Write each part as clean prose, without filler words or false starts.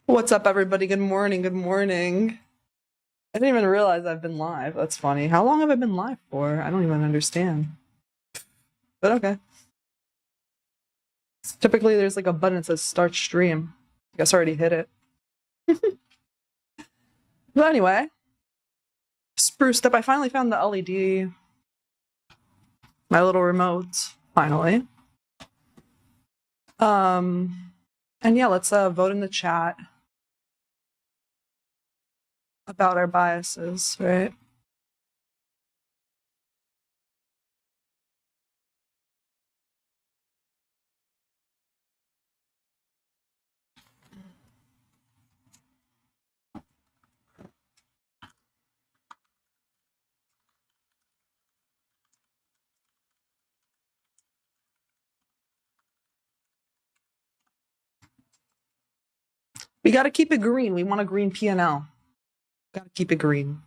What's up, everybody? Good morning. Good morning. I didn't even realize I've been live. That's funny. How long have I been live for? I don't even understand. But okay. Typically, there's like a button that says start stream. I guess I already hit it. But anyway, spruced up. I finally found the LED. My little remote. Finally. And yeah, let's vote in the chat about our biases, right? We got to keep it green. We want a green P&L. Got to keep it green.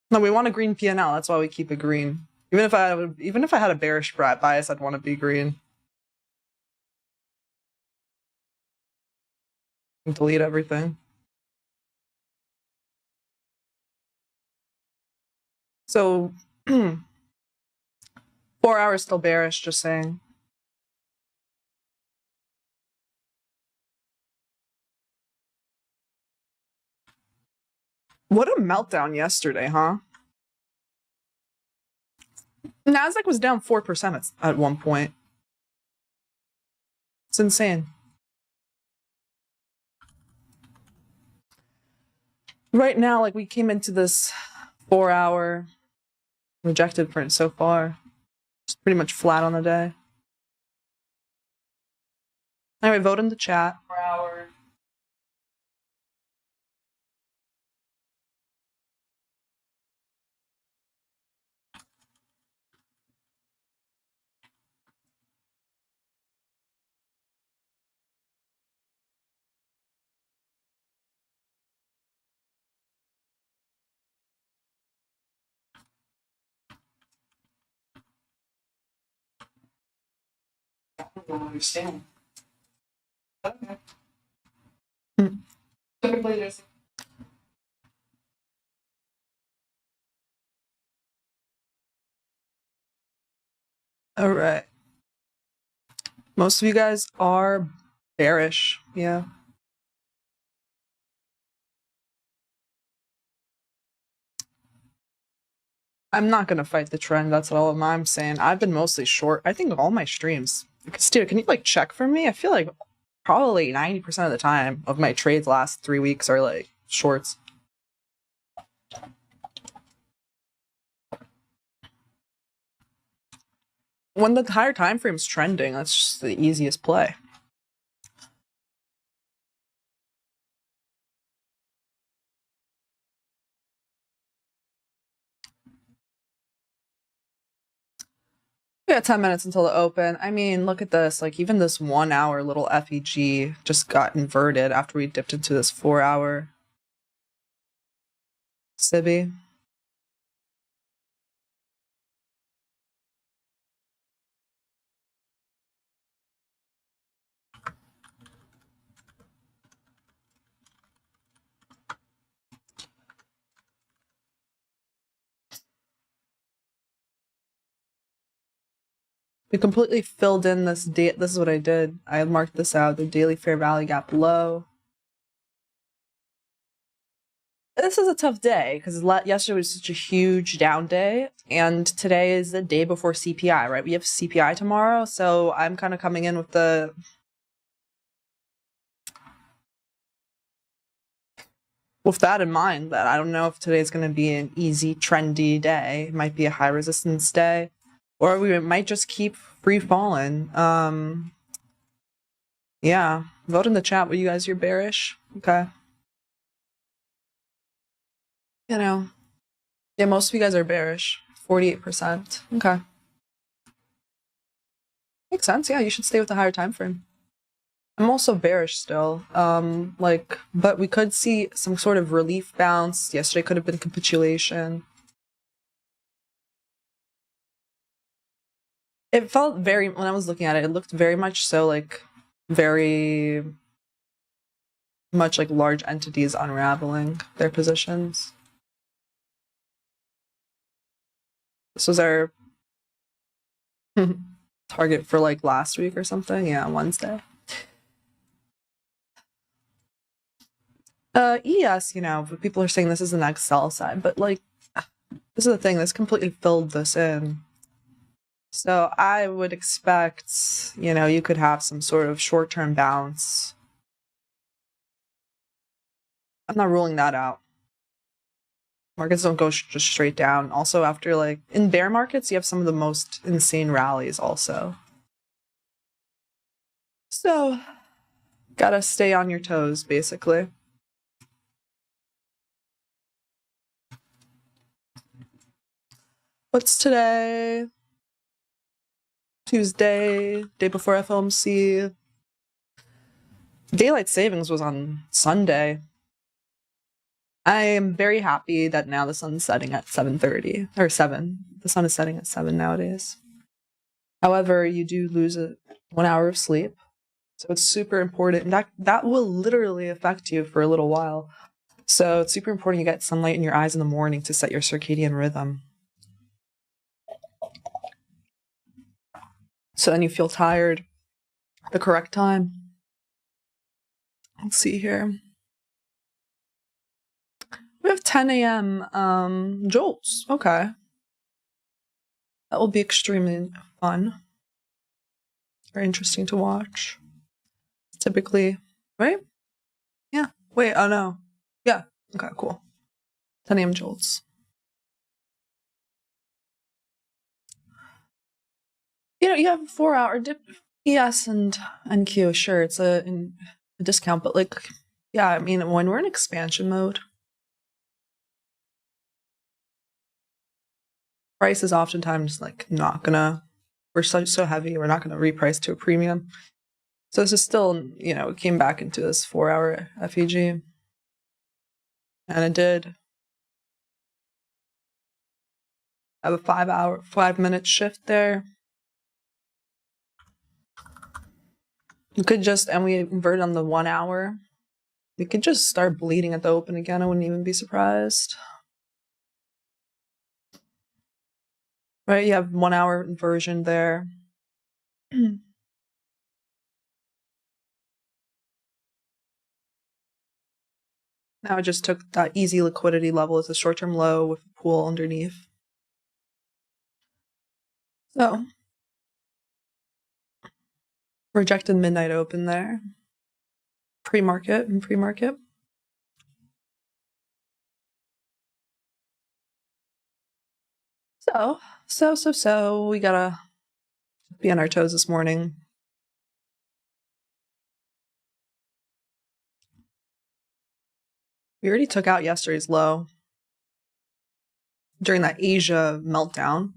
No, we want a green P&L. That's why we keep it green. Even if I had a bearish bias, I'd want to be green. Delete everything. So 4 hours still bearish, just saying. What a meltdown yesterday, huh? Nasdaq was down 4% at one point. It's insane. Right now, like, we came into this 4-hour rejected print so far. It's pretty much flat on the day. Anyway, vote in the chat. 4 hour. I don't understand. Okay. Typically, there's. All right. Most of you guys are bearish, yeah. I'm not gonna fight the trend. That's all I'm saying. I've been mostly short. I think all my streams. Stu, can you like check for me? I feel like probably 90% of the time of my trades last 3 weeks are like shorts. When the higher time frame's trending, that's just the easiest play. We got 10 minutes until the open. I mean, look at this. Like, even this 1 hour little FEG just got inverted after we dipped into this 4 hour SIBI. We completely filled in this date. This is what I did. I marked this out, the daily fair value gap low. This is a tough day because yesterday was such a huge down day, and today is the day before CPI, right? We have CPI tomorrow, so I'm kind of coming in with that in mind, that I don't know if today's going to be an easy, trendy day. It might be a high resistance day, or we might just keep free falling. Yeah, vote in the chat. What you guys, you're bearish? Okay. You know, yeah, most of you guys are bearish. 48%. Okay. Makes sense. Yeah, you should stay with the higher time frame. I'm also bearish still. But we could see some sort of relief bounce. Yesterday could have been capitulation. It felt very, when I was looking at it, it looked very much so like very much like large entities unraveling their positions. This was our target for like last week or something. Yeah, Wednesday. ES, but people are saying this is the next sell side, but like, this is the thing, this completely filled this in. So I would expect, you could have some sort of short-term bounce. I'm not ruling that out. Markets don't go just straight down. Also, after like in bear markets, you have some of the most insane rallies also. So, gotta stay on your toes, basically. What's today? Tuesday, day before FOMC. Daylight savings was on Sunday. I am very happy that now the sun's setting at 7:30 or 7. The sun is setting at 7 nowadays. However, you do lose 1 hour of sleep, so it's super important. And that will literally affect you for a little while. So it's super important you get sunlight in your eyes in the morning to set your circadian rhythm. So then you feel tired at the correct time. Let's see here. We have 10 a.m. jolts. Okay. That will be extremely fun. Very interesting to watch. Typically, right? Yeah. Wait, oh no. Yeah. Okay, cool. 10 a.m. jolts. You have a 4-hour dip. ES and NQ, sure, it's a discount, but like, yeah, I mean, when we're in expansion mode, price is oftentimes like not gonna, we're so heavy, we're not gonna reprice to a premium. So this is still, it came back into this 4-hour FEG. And it did have a 5-minute shift there. You could just, and we inverted on the 1 hour. We could just start bleeding at the open again. I wouldn't even be surprised. Right, you have 1 hour inversion there. Now I just took that easy liquidity level as a short-term low with a pool underneath. So, rejected midnight open there. Pre-market and pre-market. So, we gotta be on our toes this morning. We already took out yesterday's low during that Asia meltdown.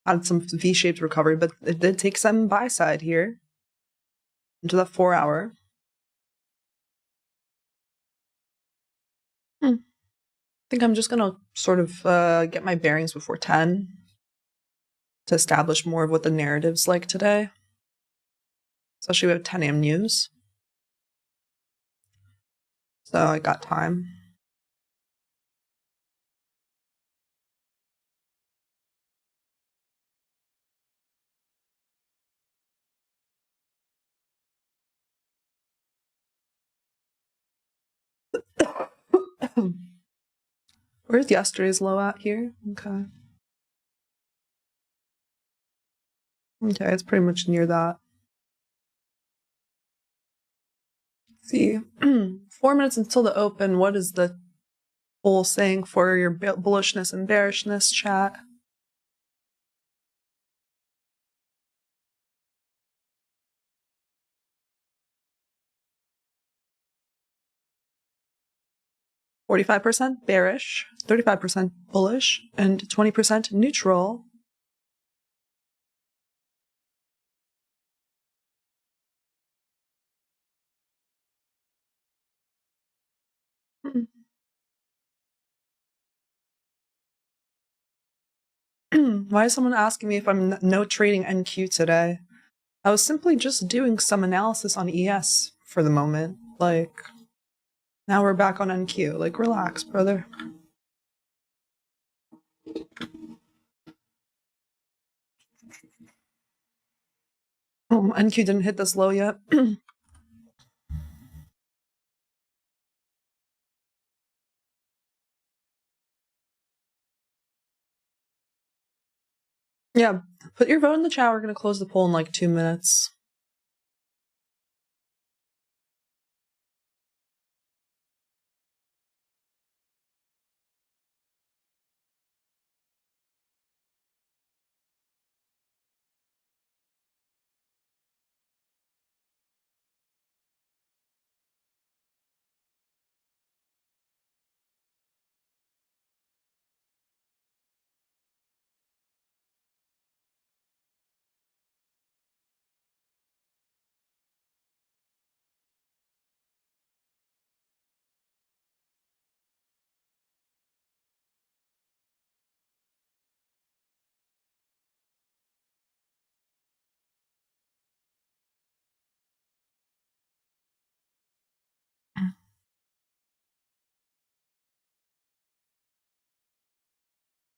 Had some V-shaped recovery, but it did take some buy side here into that 4-hour. I think I'm just gonna sort of get my bearings before 10 to establish more of what the narrative's like today. Especially with 10 a.m. news. So I got time. Where's yesterday's low at here? Okay. Okay, it's pretty much near that. Let's see, 4 minutes until the open. What is the poll saying for your bullishness and bearishness, chat? %45 bearish, 35% bullish, and 20% neutral. Why is someone asking me if I'm no trading NQ today? I was simply just doing some analysis on ES for the moment. Like, now we're back on NQ. Like, relax, brother. NQ didn't hit this low yet. Yeah, put your vote in the chat. We're going to close the poll in like 2 minutes.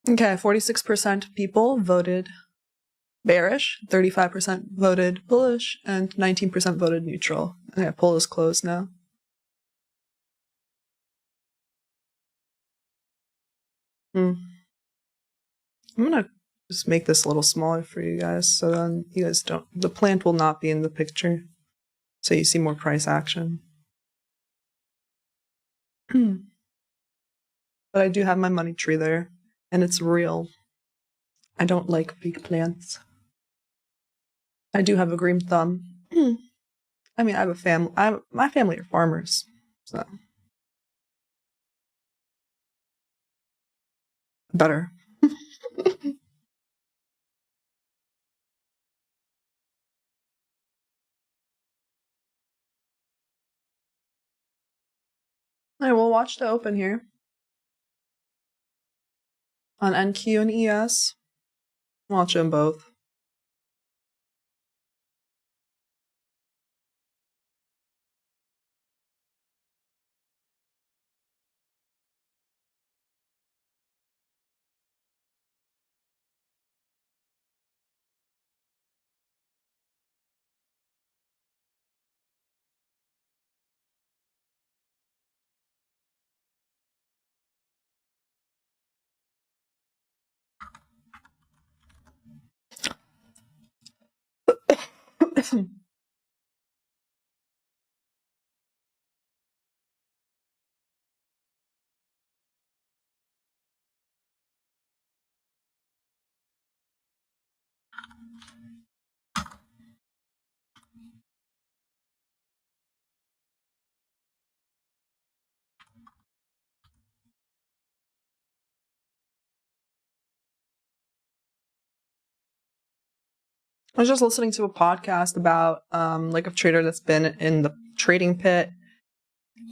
Okay, 46% people voted bearish, 35% voted bullish, and 19% voted neutral. Okay, poll is closed now. I'm gonna just make this a little smaller for you guys, so then you guys don't. The plant will not be in the picture, so you see more price action. But I do have my money tree there, and it's real. I don't like big plants. I do have a green thumb. I mean, I have a family. My family are farmers, so better. I will watch the open here on NQ and ES. Watch them both. I was just listening to a podcast about like a trader that's been in the trading pit,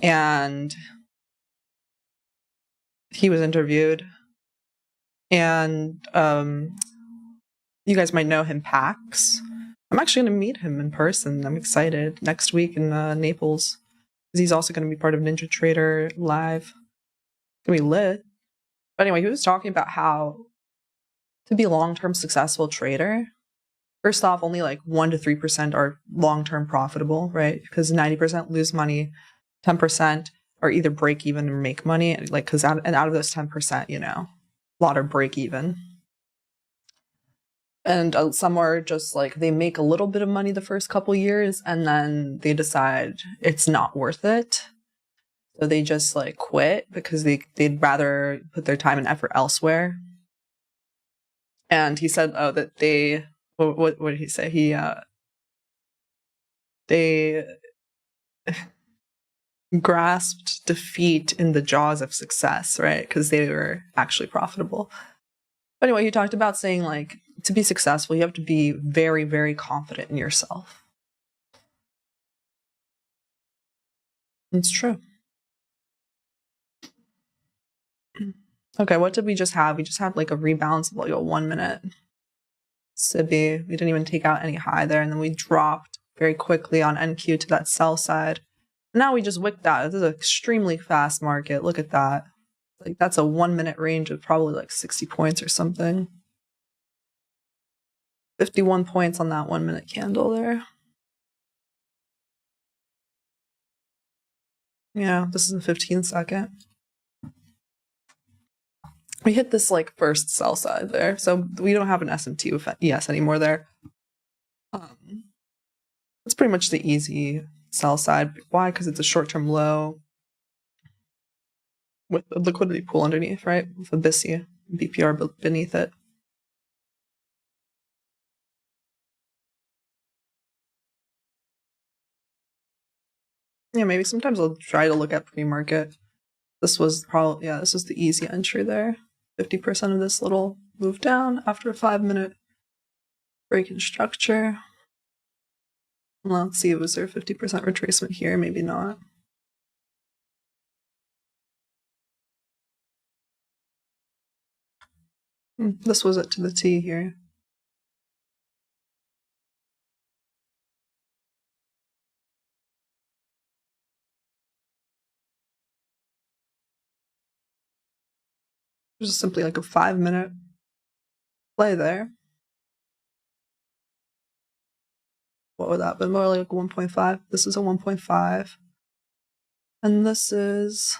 and he was interviewed, and you guys might know him, Pax. I'm actually going to meet him in person. I'm excited. Next week in Naples, because he's also going to be part of Ninja Trader Live. It's going to be lit. But anyway, he was talking about how to be a long-term successful trader, first off, only like 1 to 3% are long-term profitable, right? Because 90% lose money, 10% are either break even or make money. Like, because out of those 10%, you know, a lot are break even. And some are just like, they make a little bit of money the first couple years and then they decide it's not worth it. So they just like quit because they'd rather put their time and effort elsewhere. And he said, oh, that what did he say? They grasped defeat in the jaws of success, right? Because they were actually profitable. But anyway, he talked about saying, like, to be successful, you have to be very, very confident in yourself. It's true. Okay, what did we just have? We just had like a rebalance of like a 1 minute SIBI. We didn't even take out any high there, and then we dropped very quickly on NQ to that sell side. Now we just wicked that. This is an extremely fast market. Look at that. Like, that's a 1 minute range of probably like 60 points or something. 51 points on that 1 minute candle there. Yeah, this is a 15-second. We hit this like first sell side there, so we don't have an SMT with ES anymore there. It's pretty much the easy sell side. Why? Because it's a short-term low with a liquidity pool underneath, right? With a BISI, BPR beneath it. Yeah, maybe sometimes I'll try to look at pre-market. This was probably, yeah, this was the easy entry there. 50% of this little move down after a 5 minute break in structure. Well, let's see, was there 50% retracement here? Maybe not. This was it to the T here. There's simply like a 5 minute play there. What would that have been? More like 1.5. This is a 1.5. And this is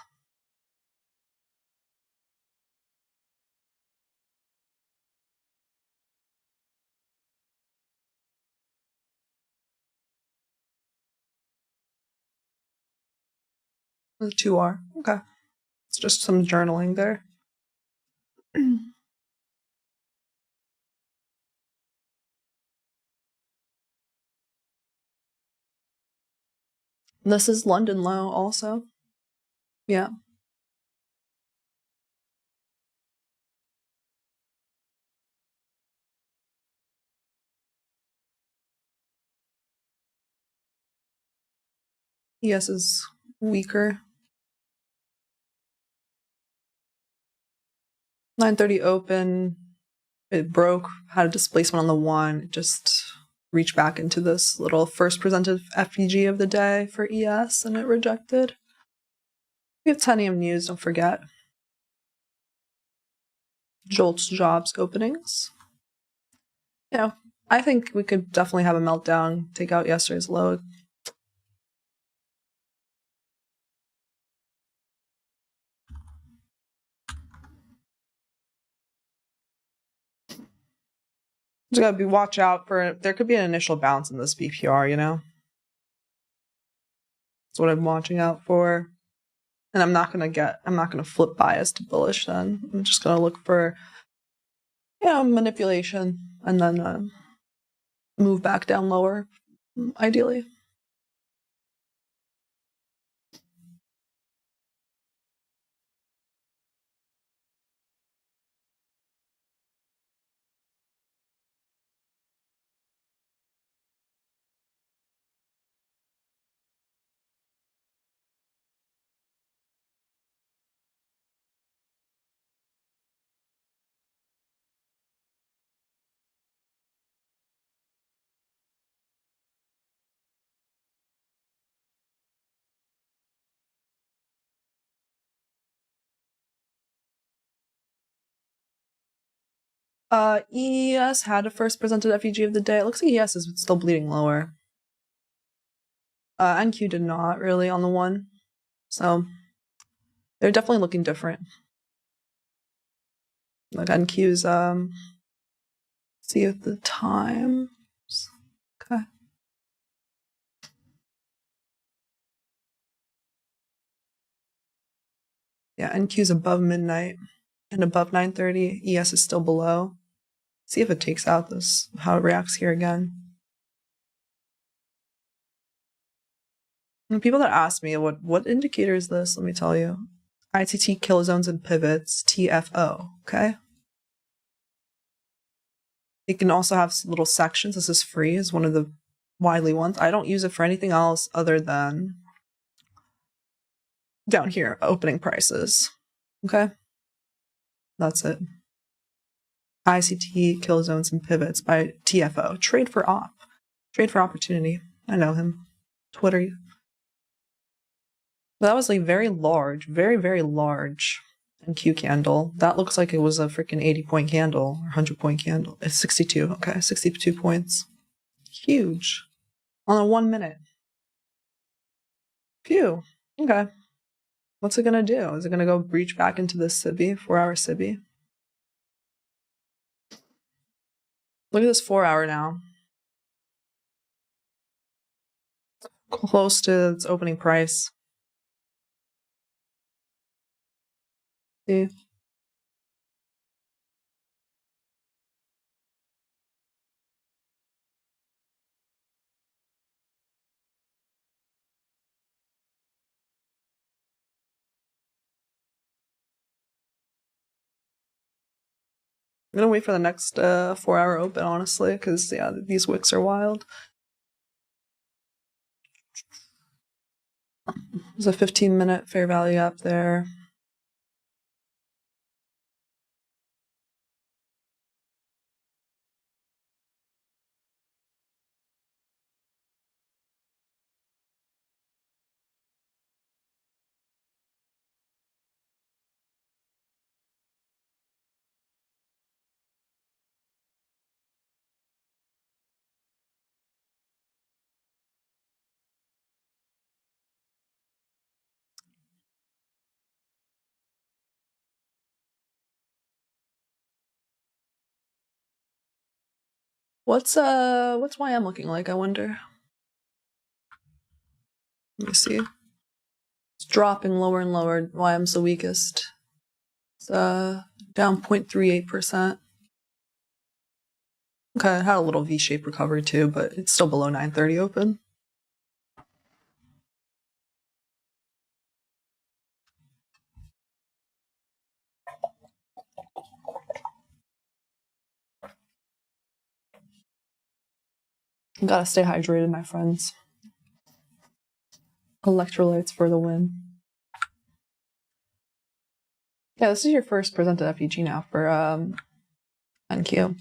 the 2R. Okay. It's just some journaling there. This is London low also. Yeah. ES is weaker. 9:30 open. It broke, had a displacement on the 1. It just reached back into this little first presented FPG of the day for ES, and it rejected. We have 10 AM news, don't forget. Jolt's jobs openings. You know, I think we could definitely have a meltdown, take out yesterday's low. Just gotta watch out for, there could be an initial bounce in this BPR, you know? That's what I'm watching out for. And I'm not gonna flip bias to bullish then. I'm just gonna look for, manipulation and then move back down lower, ideally. ES had a first presented FEG of the day. It looks like ES is still bleeding lower. NQ did not really on the 1. So They're definitely looking different. Like NQ's, see at the time. Okay. Yeah, NQ's above midnight and above 9:30. ES is still below. See if it takes out this, how it reacts here again. And people that ask me, what indicator is this? Let me tell you. ITT kilozones and pivots, TFO, okay? It can also have little sections. This is free, is one of the widely ones. I don't use it for anything else other than down here, opening prices, okay? That's it. ICT, kilozones, and pivots by TFO. Trade for op. Trade for opportunity. I know him. Twitter. That was like very large, very, very large NQ candle. That looks like it was a freaking 80-point candle or 100-point candle. It's 62. Okay, 62 points. Huge. On a 1 minute. Phew. Okay. What's it gonna do? Is it gonna go breach back into this SIBI, 4-hour SIBI? Look at this 4-hour now. Close to its opening price. See? I'm gonna wait for the next 4-hour open, honestly, because yeah, these wicks are wild. There's a 15-minute fair value up there. What's YM looking like, I wonder? Let me see. It's dropping lower and lower. YM's the weakest. It's down 0.38%. Okay, it had a little V-shaped recovery too, but it's still below 9:30 open. You gotta stay hydrated, my friends. Electrolytes for the win. Yeah, this is your first presented FEG now for NQ.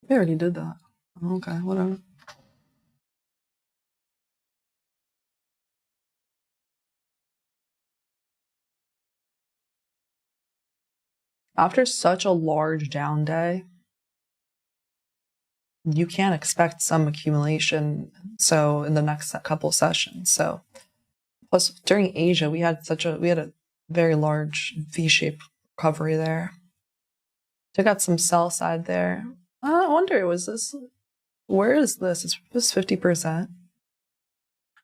We already did that. Okay, whatever. After such a large down day, you can expect some accumulation. So in the next couple sessions. So plus during Asia, we had a very large V-shaped recovery there. Took out some sell side there. I wonder, was this? Where is this? Is this 50%?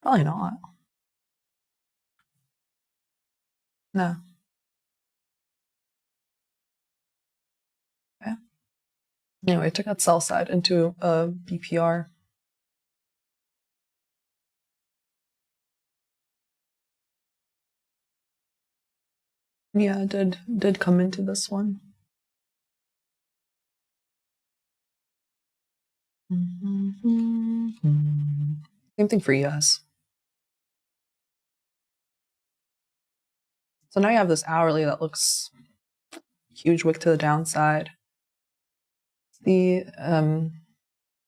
Probably not. No. Okay. Anyway, took out sell side into a BPR. Yeah, did come into this one. Same thing for US. So now you have this hourly that looks huge wick to the downside. The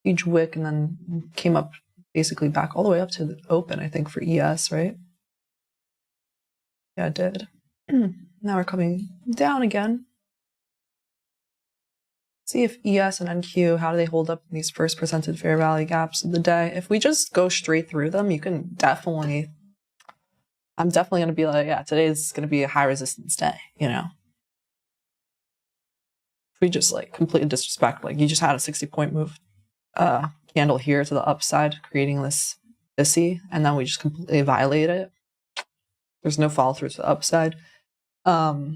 huge wick, and then came up basically back all the way up to the open, I think, for ES, right? Yeah, it did. Now we're coming down again. See if ES and NQ, how do they hold up in these first presented fair value gaps of the day? If we just go straight through them, you can definitely, I'm definitely going to be like, yeah, today's going to be a high resistance day, you know? If we just like completely disrespect, like you just had a 60-point move candle here to the upside, creating this BISI, and then we just completely violate it. There's no follow through to the upside. You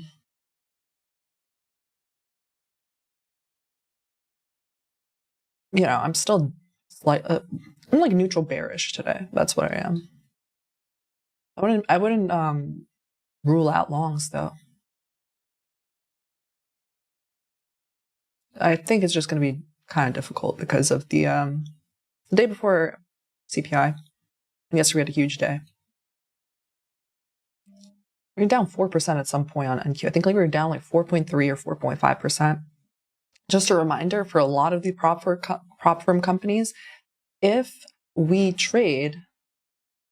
know, I'm still I'm like neutral bearish today. That's what I am. I wouldn't rule out longs though. I think it's just going to be kind of difficult because of the day before CPI. And yesterday we had a huge day. We were down 4% at some point on NQ. I think like we were down like 4.3 or 4.5%. Just a reminder for a lot of the prop firm companies, if we trade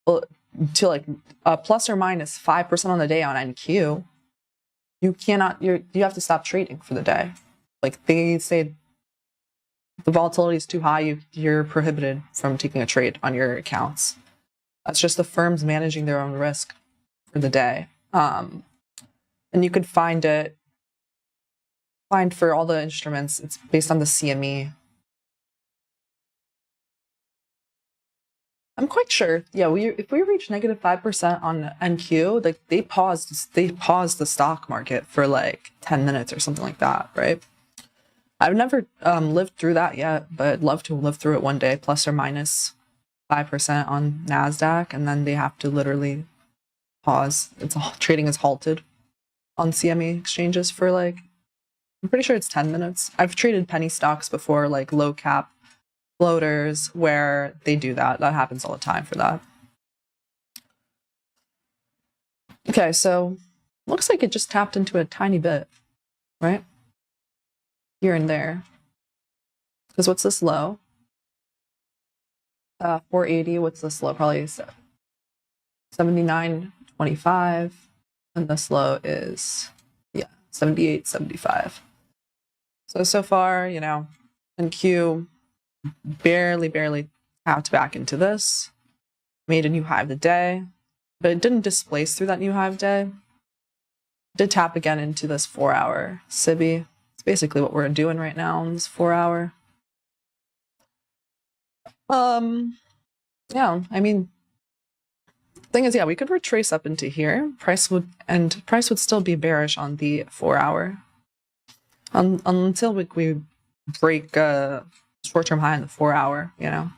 to like plus or minus 5% on the day on NQ, you have to stop trading for the day. Like they say the volatility is too high, you're prohibited from taking a trade on your accounts. That's just the firms managing their own risk for the day. And you could find for all the instruments, it's based on the CME. I'm quite sure. Yeah, if we reach negative 5% on NQ, like they paused the stock market for like 10 minutes or something like that, right? I've never lived through that yet, but I'd love to live through it one day, plus or minus 5% on NASDAQ, and then they have to literally pause. Trading is halted on CME exchanges for like, I'm pretty sure it's 10 minutes. I've traded penny stocks before, like low cap floaters, where they do that. That happens all the time for that. Okay, so looks like it just tapped into a tiny bit, right? Here and there. Because what's this low? 480. What's this low? Probably 79.25. And this low is, yeah, 78.75. So far, you know, NQ barely tapped back into this. Made a new high of the day, but it didn't displace through that new high of day. It did tap again into this 4-hour SIBI. It's basically what we're doing right now on this 4-hour. Yeah, I mean, the thing is, yeah, we could retrace up into here. Price would still be bearish on the 4-hour. Until we break short-term high on the 4-hour, you know.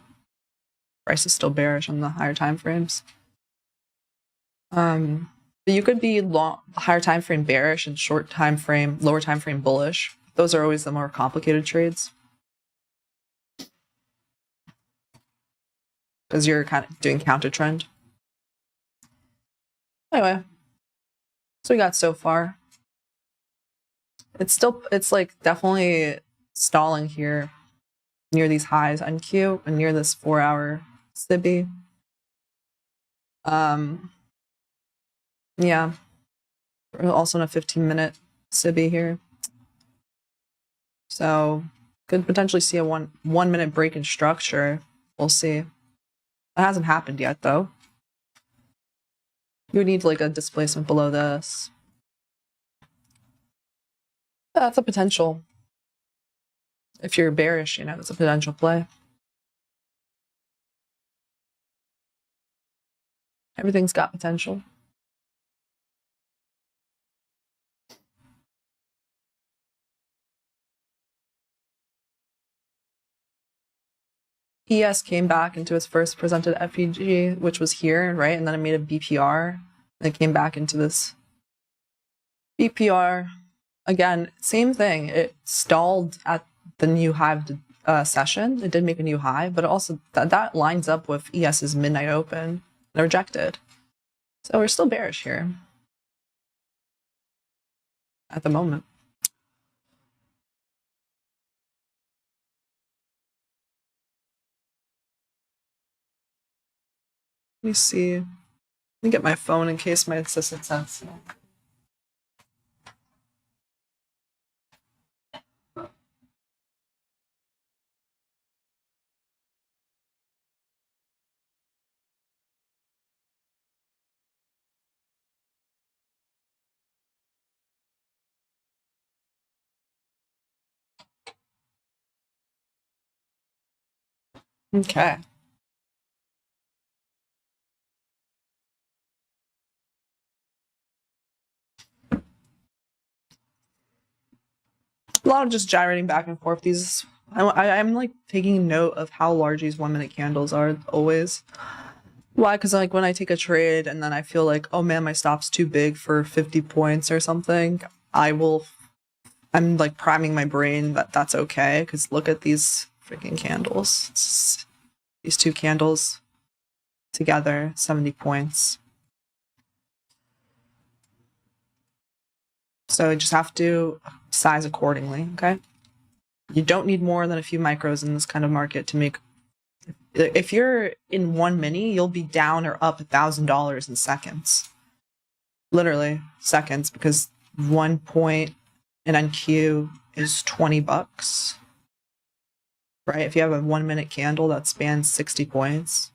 Price is still bearish on the higher time frames. But you could be long, higher time frame bearish and short time frame, lower time frame bullish. Those are always the more complicated trades, because you're kind of doing counter trend. Anyway, so we got so far. It's like definitely stalling here near these highs on Q and near this 4-hour SIBI. Yeah. We're also in a 15-minute SIBI here. So could potentially see a one minute break in structure. We'll see. That hasn't happened yet though. You would need like a displacement below this. That's a potential. If you're bearish, you know, that's a potential play. Everything's got potential. ES came back into its first presented FEG, which was here, right? And then it made a BPR. And it came back into this BPR. Again, same thing. It stalled at the new high session. It did make a new high, but also that lines up with ES's midnight open. And rejected. So we're still bearish here at the moment. me see. Let me get my phone in case my assistant sends me. Okay. A lot of just gyrating back and forth. I'm like taking note of how large these 1 minute candles are always. Why? Because like when I take a trade and then I feel like, oh man, my stop's too big for 50 points or something, I'm like priming my brain that that's okay. Because look at these freaking candles. These two candles together, 70 points. So you just have to size accordingly, okay? You don't need more than a few micros in this kind of market to make. If you're in 1 mini, you'll be down or up $1,000 in seconds. Literally seconds, because 1 point in NQ is $20, right? If you have a 1 minute candle that spans 60 points.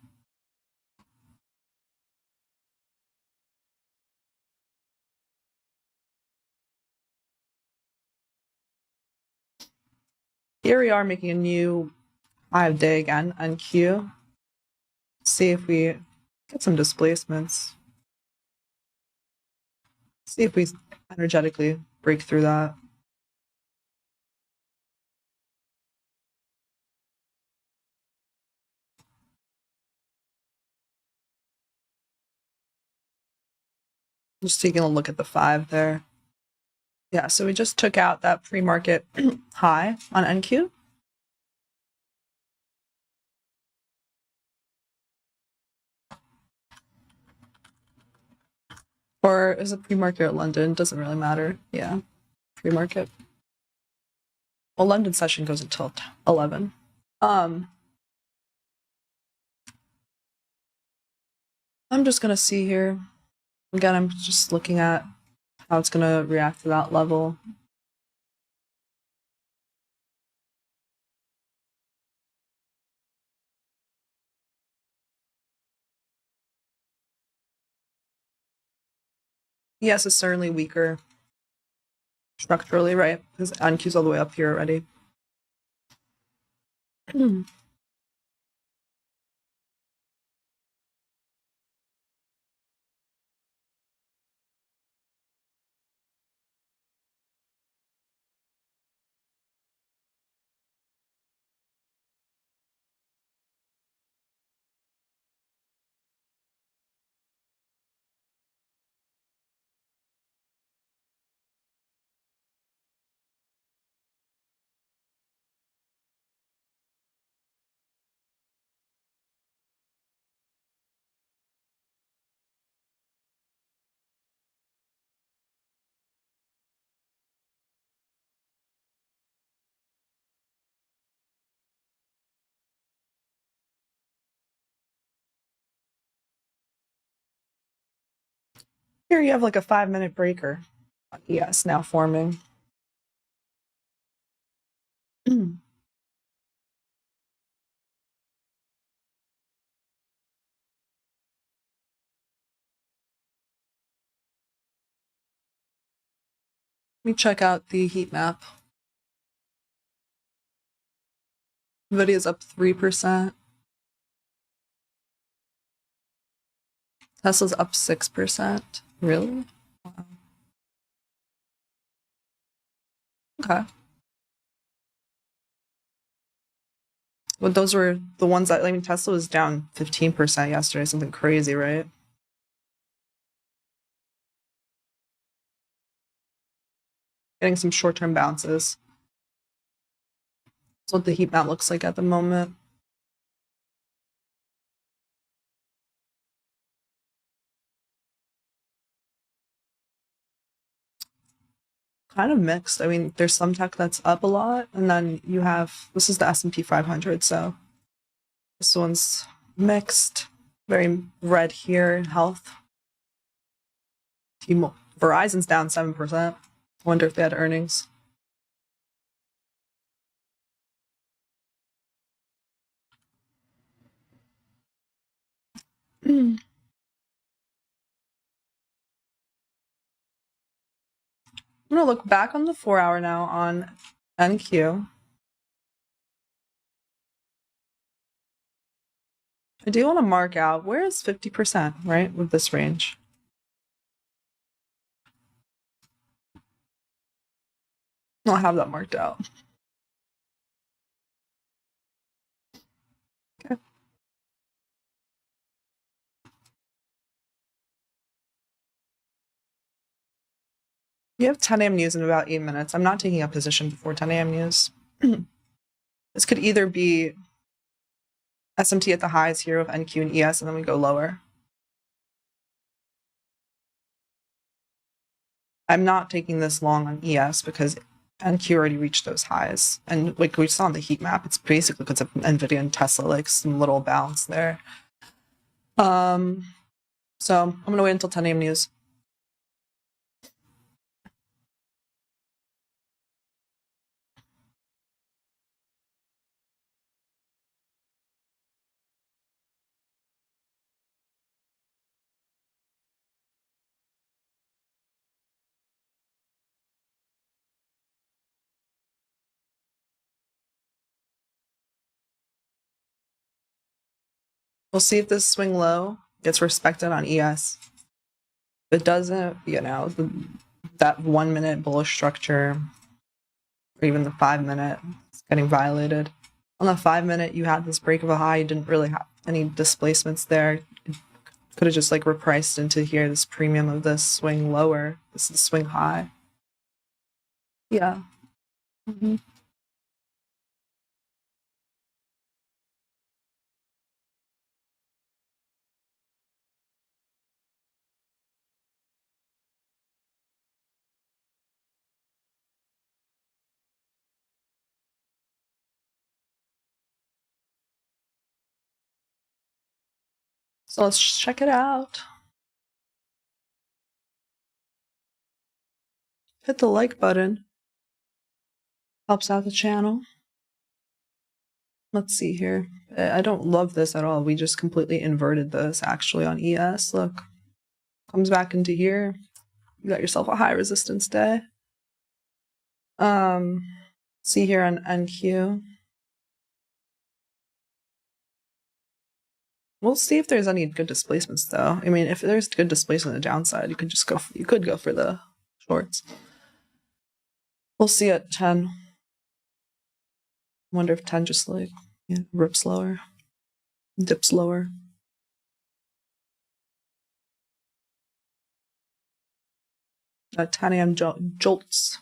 Here we are making a new 5-day again, NQ. See if we get some displacements. See if we energetically break through that. Just taking a look at the 5 there. Yeah, so we just took out that pre-market high on NQ. Or is it pre-market at London? Doesn't really matter. Yeah, pre-market. Well, London session goes until 11. I'm just gonna see here. Again, I'm just looking at how it's gonna react to that level. Yes, it's certainly weaker structurally, right? Because NQ's all the way up here already. Here you have like a 5-minute breaker. Yes, now forming. Let me check out the heat map. Nvidia's up 3%. Tesla's up 6%. Really? Wow. Okay. Well, those were the ones that, I mean, Tesla was down 15% yesterday, something crazy, right? Getting some short-term bounces. That's what the heat map looks like at the moment. Kind of mixed. I mean, there's some tech that's up a lot, and then you have, this is the S&P 500, so this one's mixed. Very red here in health. Verizon's down 7%. Wonder if they had earnings. I'm going to look back on the 4-hour now on NQ. I do want to mark out, where is 50%, right, with this range? I'll have that marked out. Okay. You have 10 a.m. news in about 8 minutes. I'm not taking a position before 10 a.m. news. This could either be SMT at the highs here with NQ and ES, and then we go lower. I'm not taking this long on ES because NQ already reached those highs. And like we saw on the heat map, it's basically because of NVIDIA and Tesla, like some little bounce there. So I'm going to wait until 10 a.m. news. We'll see if this swing low gets respected on ES. If it doesn't, that 1 minute bullish structure, or even the 5 minute, is getting violated. On the 5 minute, you had this break of a high. You didn't really have any displacements there. It could have just like repriced into here, this premium of this swing lower. This is swing high. Yeah. So let's check it out. Hit the like button. Helps out the channel. Let's see here. I don't love this at all. We just completely inverted this actually on ES. Look. Comes back into here. You got yourself a high resistance day. See here on NQ. We'll see if there's any good displacements though. I mean, if there's good displacement on the downside, you could go for the shorts. We'll see at 10. Wonder if 10 just like rips lower, dips lower. At 10 a.m. jolts.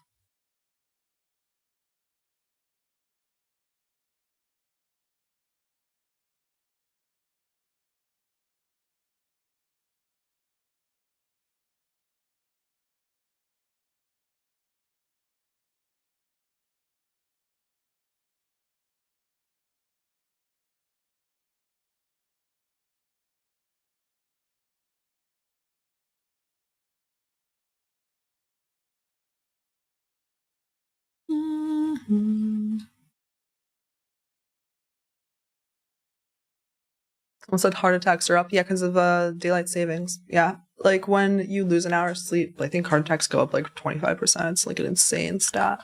Someone said heart attacks are up. Yeah, because of daylight savings. Yeah, like when you lose an hour of sleep, I think heart attacks go up like 25%. It's like an insane stat.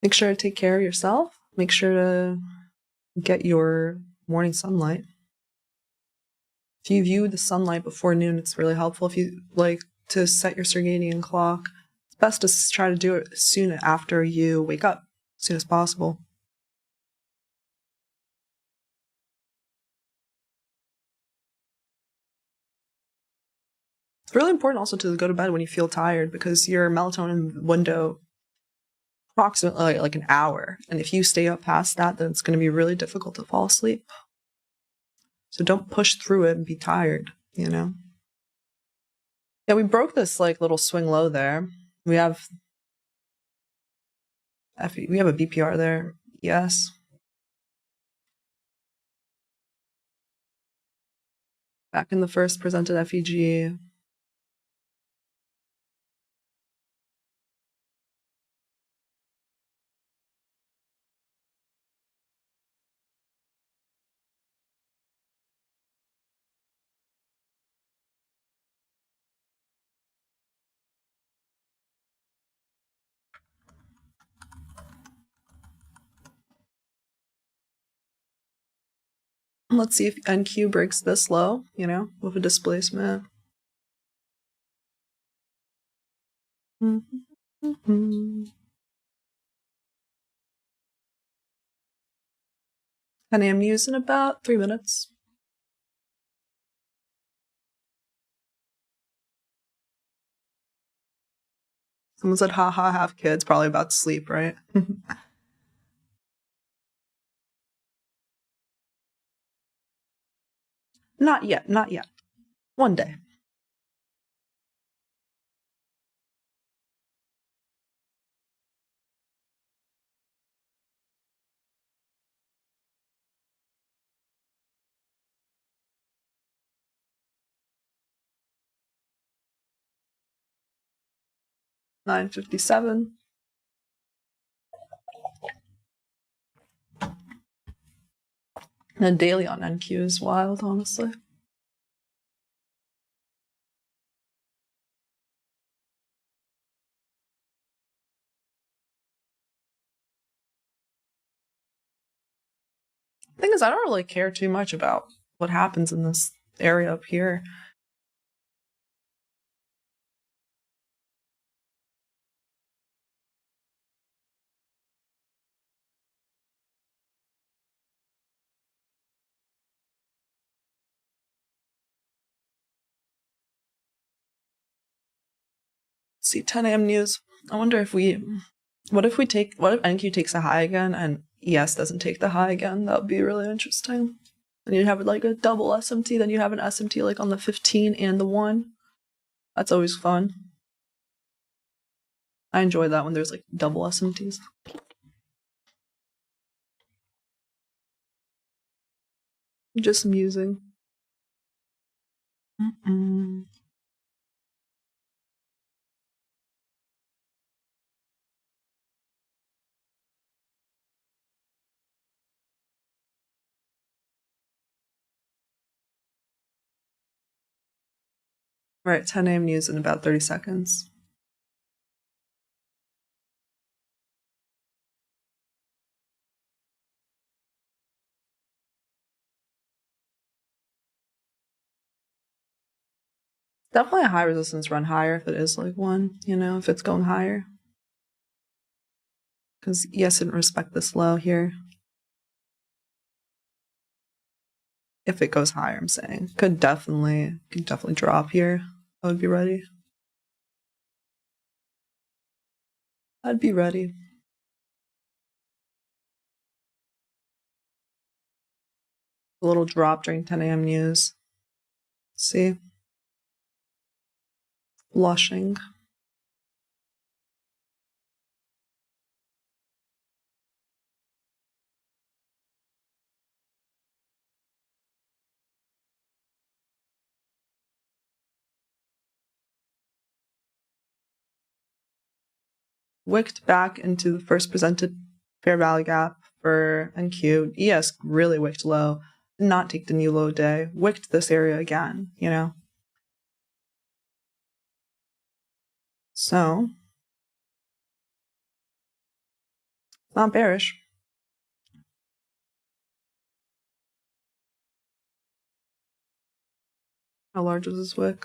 Make sure to take care of yourself. Make sure to get your morning sunlight. If you view the sunlight before noon, it's really helpful. If you like to set your circadian clock, it's best to try to do it soon after you wake up, as soon as possible. It's really important also to go to bed when you feel tired because your melatonin window approximately like an hour. And if you stay up past that, then it's going to be really difficult to fall asleep. So don't push through it and be tired, Yeah, we broke this like little swing low there. We have a BPR there. Yes. Back in the first presented FEG. Let's see if NQ breaks this low, you know, with a displacement. 10 a.m. news in about 3 minutes. Someone said, haha, have kids, probably about to sleep, right? Not yet, not yet. One day. $9.57. And daily on NQ is wild, honestly. Thing is, I don't really care too much about what happens in this area up here. Let's see, 10 a.m. news. I wonder if what if NQ takes a high again and ES doesn't take the high again? That would be really interesting. And you'd have like a double SMT, then you have an SMT like on the 15 and the 1. That's always fun. I enjoy that when there's like double SMTs. Just musing. Right, 10 a.m. news in about 30 seconds. Definitely a high resistance run higher if it is like 1, you know, if it's going higher. Because ES didn't respect this low here. If it goes higher, I'm saying. Could definitely drop here. I would be ready. I'd be ready. A little drop during 10 a.m. news. See? Blushing. Wicked back into the first presented fair value gap for NQ. ES really wicked low. Did not take the new low day. Wicked this area again, you know? So, not bearish. How large was this wick?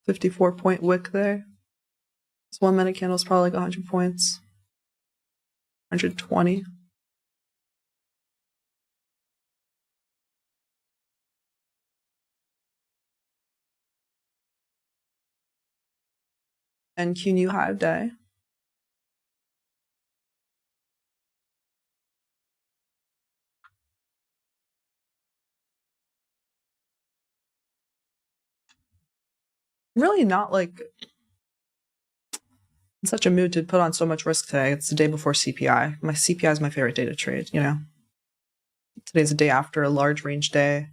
54-point wick there. This 1 minute candle is probably like 100 points. 120. NQ new high of day. Really not like in such a mood to put on so much risk today. It's the day before CPI. My CPI is my favorite day to trade, you know? Today's the day after a large range day.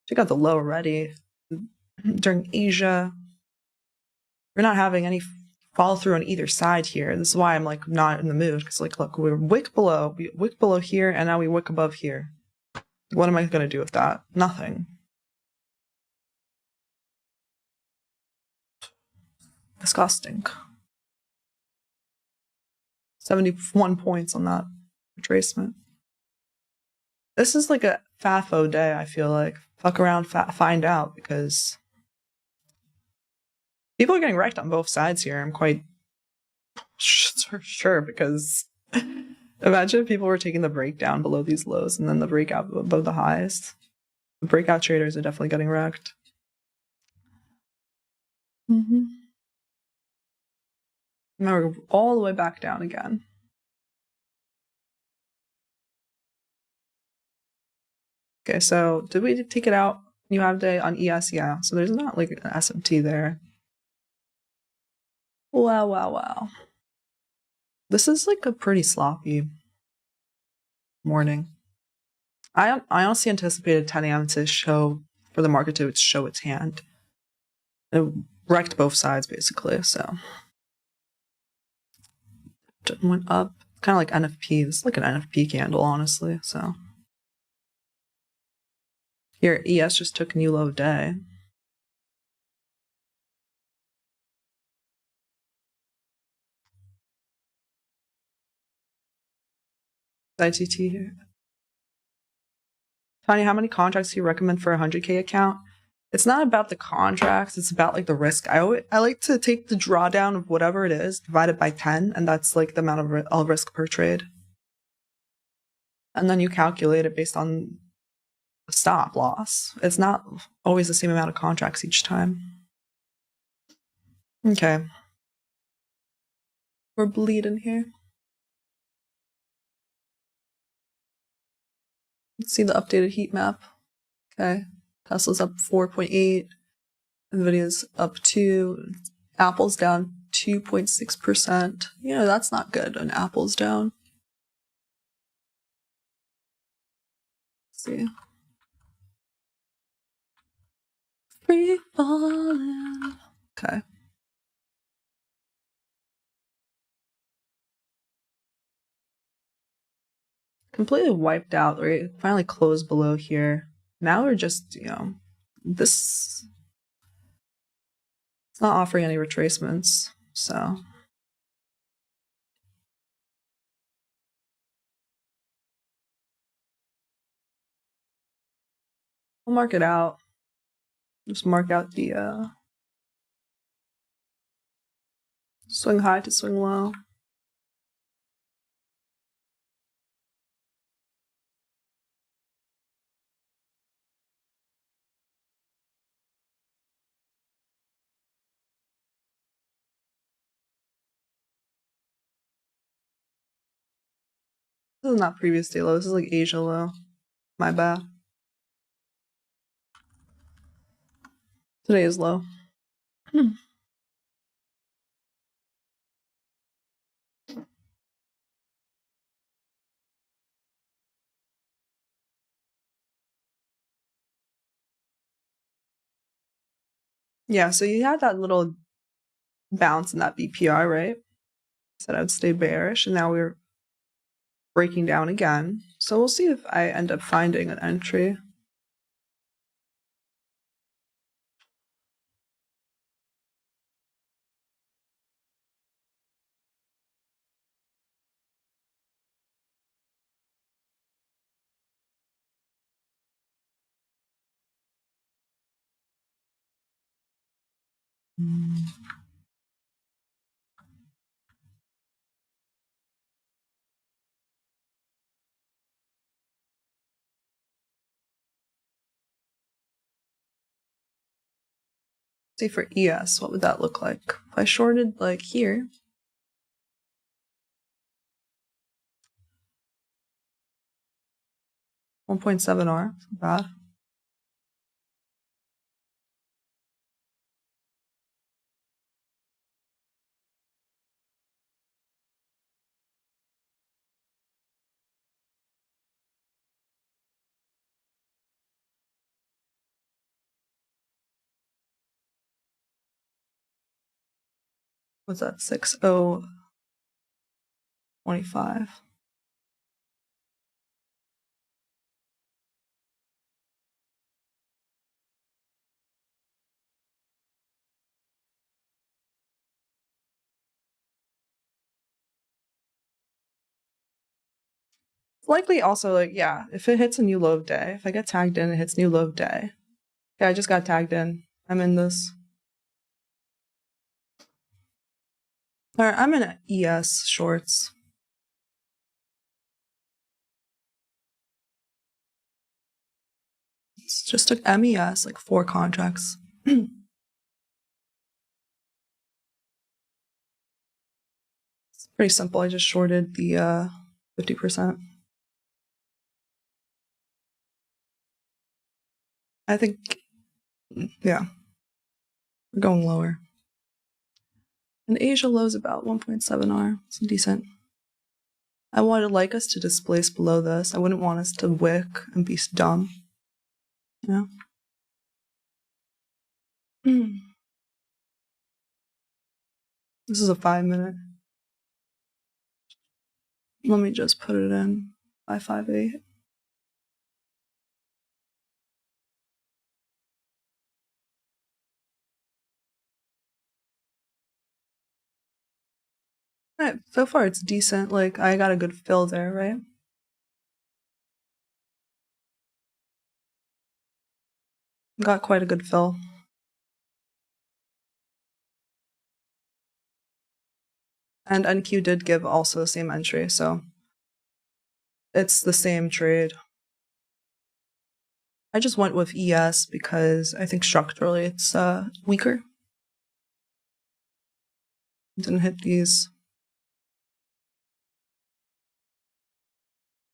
Check out the low already. during Asia. We're not having any follow through on either side here. This is why I'm like not in the mood, because like, look, we wick below here, and now we wick above here. What am I gonna do with that? Nothing. Disgusting. 71 points on that retracement. This is like a FAFO day, I feel like. Fuck around, find out, because people are getting wrecked on both sides here. I'm quite sure, because imagine if people were taking the breakdown below these lows and then the breakout above the highs. The breakout traders are definitely getting wrecked. Now we're all the way back down again. Okay, so did we take it out? You have day on ES, yeah. So there's not like an SMT there. Wow. This is like a pretty sloppy morning. I honestly anticipated 10 a.m. to show, for the market to show its hand. It wrecked both sides basically, so. It went up, kind of like NFP. This is like an NFP candle, honestly, so. Here, ES just took new low day. ITT here. Tanya, how many contracts do you recommend for a 100K account? It's not about the contracts, it's about like the risk. I like to take the drawdown of whatever it is, divide it by 10, and that's like the amount of risk per trade. And then you calculate it based on the stop loss. It's not always the same amount of contracts each time. Okay. We're bleeding here. Let's see the updated heat map. Okay. Tesla's up 4.8. Nvidia's up 2. Apple's down 2.6%. You know, that's not good. An Apple's down. Let's see. Free falling. Okay. Completely wiped out, right? Finally closed below here. Now we're just, you know, this. It's not offering any retracements, so. We'll mark it out. Just mark out the swing high to swing low. This is not previous day low. This is like Asia low. My bad. Today is low. Yeah, so you had that little bounce in that BPR, right? Said I'd stay bearish, and now we're breaking down again. So we'll see if I end up finding an entry. See for ES, what would that look like? If I shorted like here. $1.7R, bad. what's that, 6025. Likely also, like, yeah, if it hits a new low of day, if I get tagged in, it hits new low of day. Yeah, I just got tagged in. I'm in this. All right, I'm in ES shorts. It's just took MES, like 4 contracts. It's pretty simple. I just shorted the 50%. I think, yeah, we're going lower. And Asia low's about 1.7 R. It's decent. I would like us to displace below this. I wouldn't want us to wick and be dumb. Yeah. This is a 5-minute. Let me just put it in 558. Right, so far it's decent. Like, I got a good fill there, right? Got quite a good fill. And NQ did give also the same entry, so it's the same trade. I just went with ES because I think structurally it's weaker. Didn't hit these.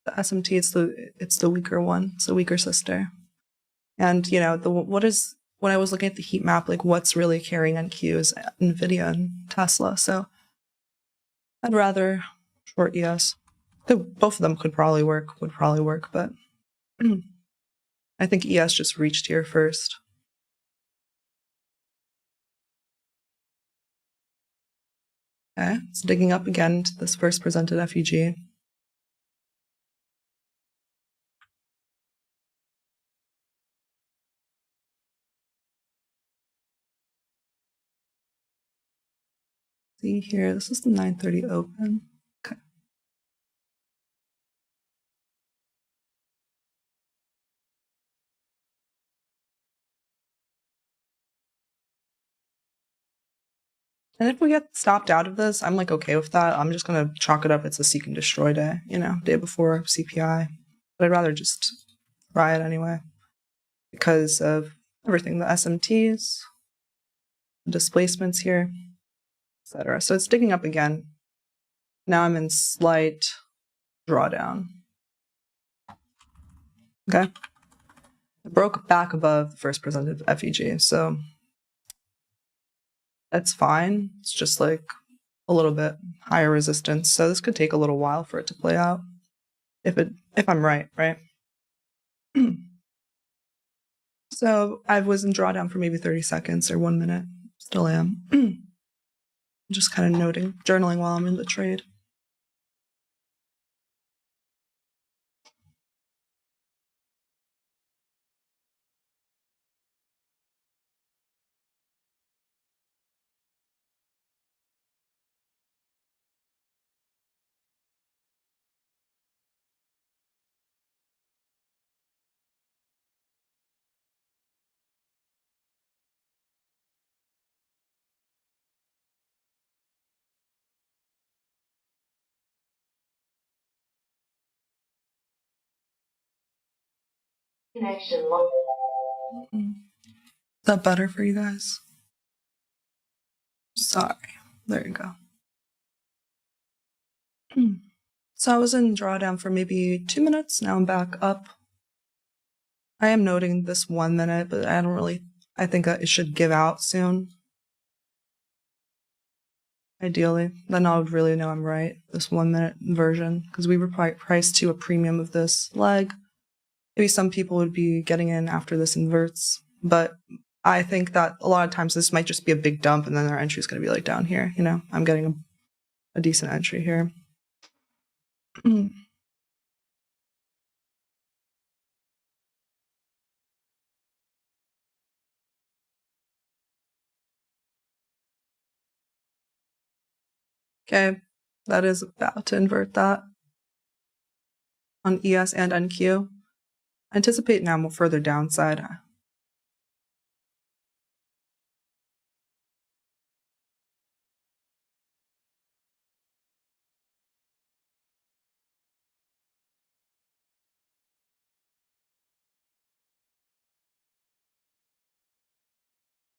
The SMT, it's the weaker one. It's the weaker sister. And you know, when I was looking at the heat map, like what's really carrying NQ is Nvidia and Tesla. So I'd rather short ES. Both of them would probably work, but I think ES just reached here first. Okay, it's digging up again to this first presented FEG. See here, this is the 9:30 open. Okay. And if we get stopped out of this, I'm like okay with that. I'm just gonna chalk it up. It's a seek and destroy day, you know, day before CPI. But I'd rather just try it anyway because of everything, the SMTs, the displacements here, etc. So it's digging up again. Now I'm in slight drawdown. Okay. It broke back above the first presented FEG, so that's fine. It's just like a little bit higher resistance, so this could take a little while for it to play out. If I'm right? So I was in drawdown for maybe 30 seconds or 1 minute. Still am. Just kind of noting, journaling while I'm in the trade. Connection lost. Is that better for you guys? Sorry. There you go. So I was in drawdown for maybe 2 minutes. Now I'm back up. I am noting this 1 minute, but I think that it should give out soon. Ideally. Then I would really know I'm right, this 1 minute version, because we were priced to a premium of this leg. Maybe some people would be getting in after this inverts, but I think that a lot of times this might just be a big dump and then our entry is going to be like down here. You know, I'm getting a decent entry here. Okay, that is about to invert that on ES and NQ. Anticipate now more further downside.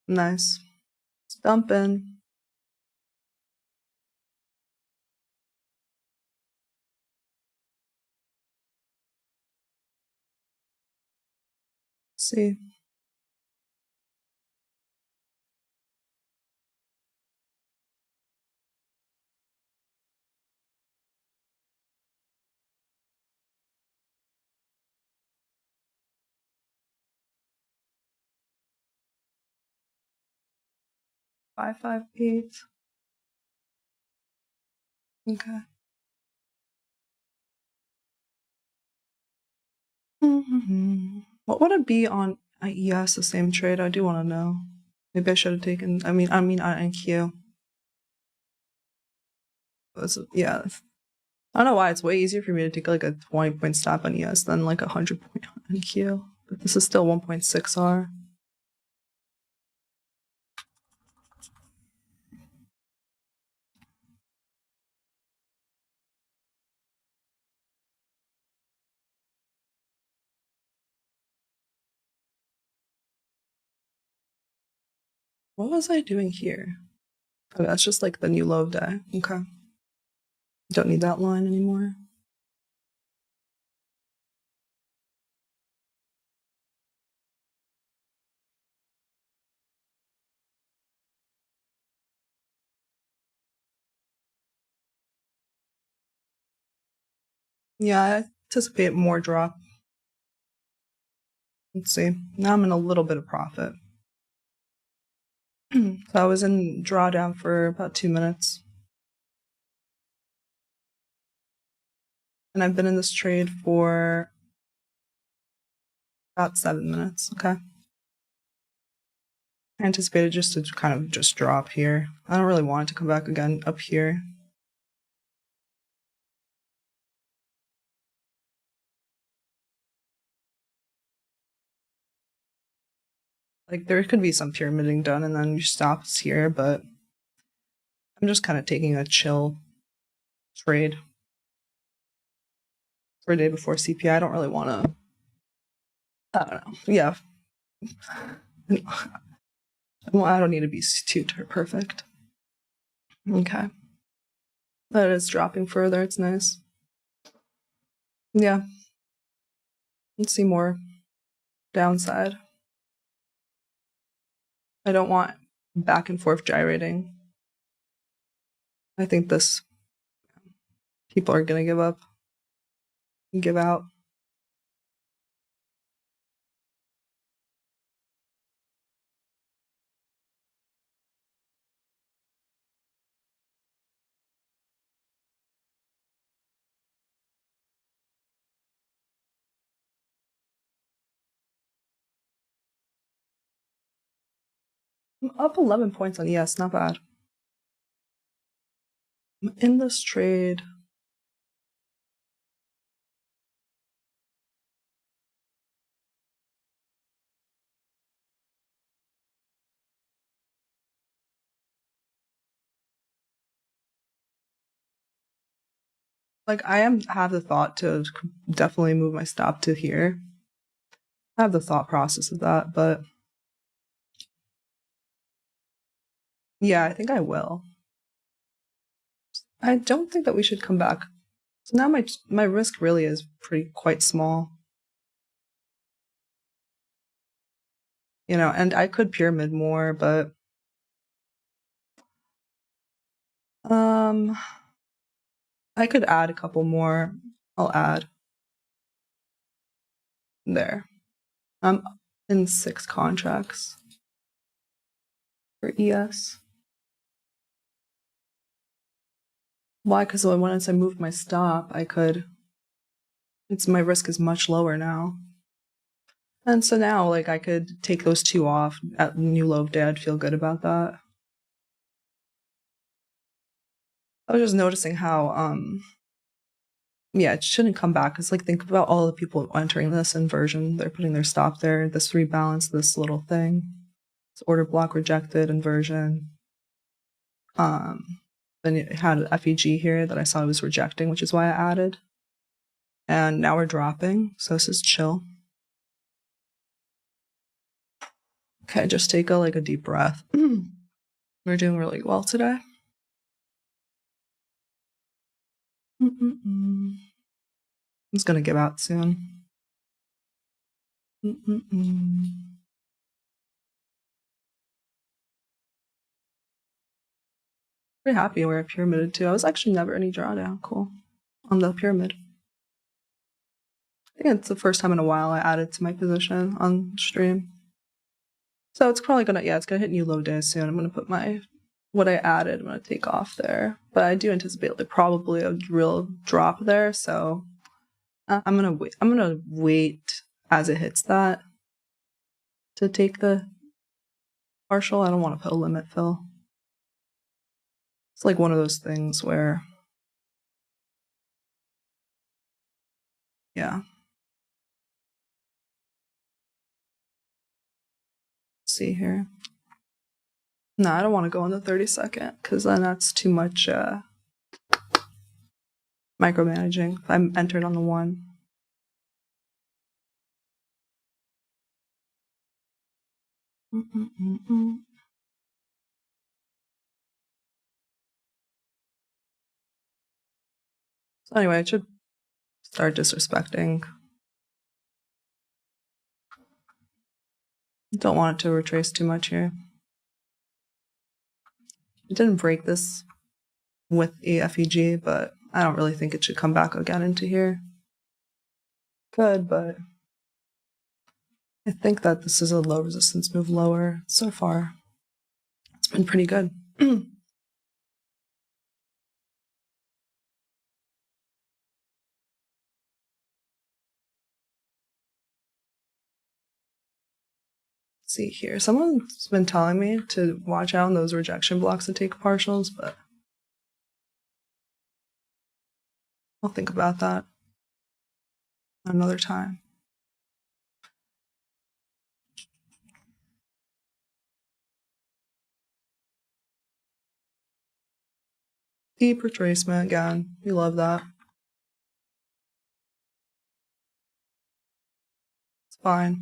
Nice. It's dumping. Let's see. Five, 8. Okay. What would it be on ES, the same trade? I do want to know. Maybe I should have taken, I mean on NQ. Yeah. I don't know why it's way easier for me to take like a 20-point stop on ES than like a 100-point on NQ. But this is still 1.6R. What was I doing here? Oh, that's just like the new low day. Okay. Don't need that line anymore. Yeah, I anticipate more drop. Let's see. Now I'm in a little bit of profit. So I was in drawdown for about 2 minutes. And I've been in this trade for about 7 minutes. Okay. I anticipated just to kind of just drop here. I don't really want it to come back again up here. Like there could be some pyramiding done and then you stops here, but I'm just kind of taking a chill trade for a day before CPI. I don't really want to, I don't know. Yeah. I don't need to be too perfect. Okay. That is dropping further. It's nice. Yeah. Let's see more downside. I don't want back and forth gyrating. I think people are going to give up and give out. I'm up 11 points on ES, not bad. I'm in this trade. Like I have the thought to definitely move my stop to here. I have the thought process of that, but yeah, I think I will. I don't think that we should come back. So now my risk really is quite small. You know, and I could pyramid more, but I could add a couple more. I'll add there. I'm in 6 contracts. for ES. Why? Because once I moved my stop, I could. My risk is much lower now. And so now, like, I could take those two off at new low of day. I'd feel good about that. I was just noticing how, yeah, it shouldn't come back. It's like, think about all the people entering this inversion. They're putting their stop there. This rebalance, this little thing. It's order block rejected, inversion. Then it had an FEG here that I saw it was rejecting, which is why I added. And now we're dropping, so this is chill. Okay, just take a deep breath. We're doing really well today. It's gonna give out soon. Pretty happy where I pyramided too. I was actually never any drawdown. Cool. On the pyramid. I think it's the first time in a while I added to my position on stream. So it's probably gonna, it's gonna hit new low days soon. I'm gonna put what I added, I'm gonna take off there. But I do anticipate probably a real drop there, so I'm gonna wait as it hits that to take the partial. I don't want to put a limit fill. It's like one of those things where, yeah. Let's see here. No, I don't want to go on the 30-second because then that's too much micromanaging. If I'm entered on the 1. So anyway, I should start disrespecting. Don't want it to retrace too much here. It didn't break this with a FEG, but I don't really think it should come back again into here. Good, but I think that this is a low resistance move lower so far. It's been pretty good. See here. Someone's been telling me to watch out on those rejection blocks to take partials, but I'll think about that another time. Deep retracement again. We love that. It's fine.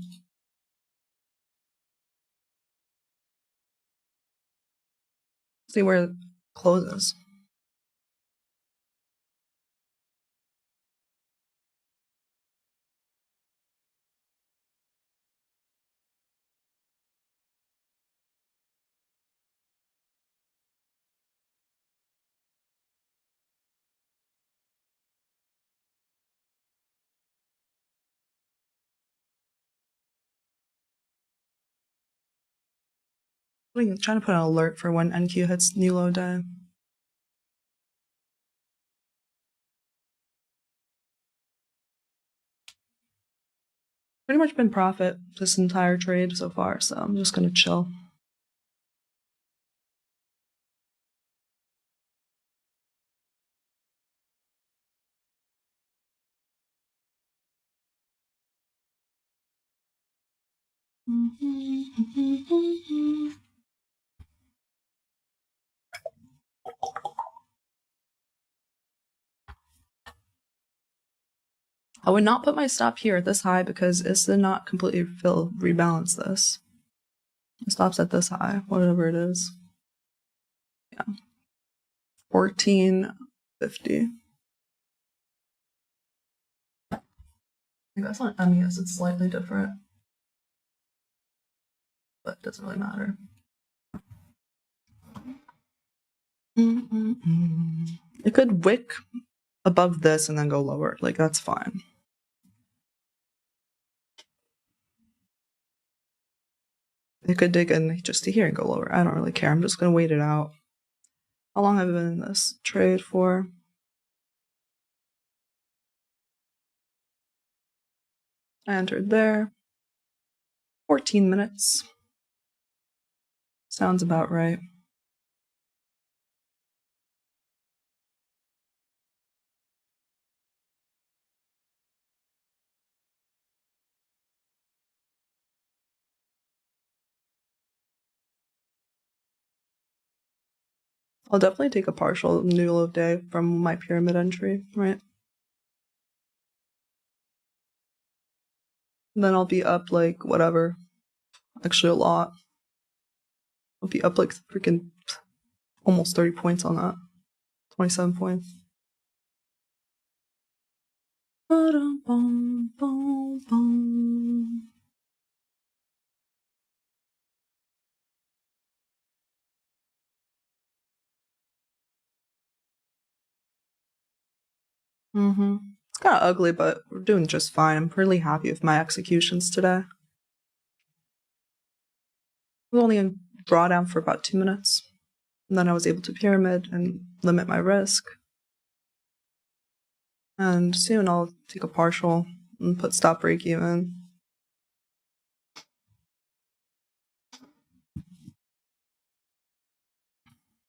See where it closes. I'm trying to put an alert for when NQ hits new low day. Pretty much been profit this entire trade so far, so I'm just gonna chill. I would not put my stop here at this high because this did not completely rebalance this. It stops at this high, whatever it is. Yeah. 1450. I think that's on MES, it's slightly different. But it doesn't really matter. It could wick above this and then go lower. Like, that's fine. It could dig in just to here and go lower. I don't really care. I'm just going to wait it out. How long have I been in this trade for? I entered there. 14 minutes. Sounds about right. I'll definitely take a partial new low day from my pyramid entry, right? And then I'll be up like whatever. Actually, a lot. I'll be up like freaking almost 30 points on that. 27 points. It's kind of ugly, but we're doing just fine. I'm really happy with my executions today. I was only in drawdown for about 2 minutes. And then I was able to pyramid and limit my risk. And soon I'll take a partial and put stop break even.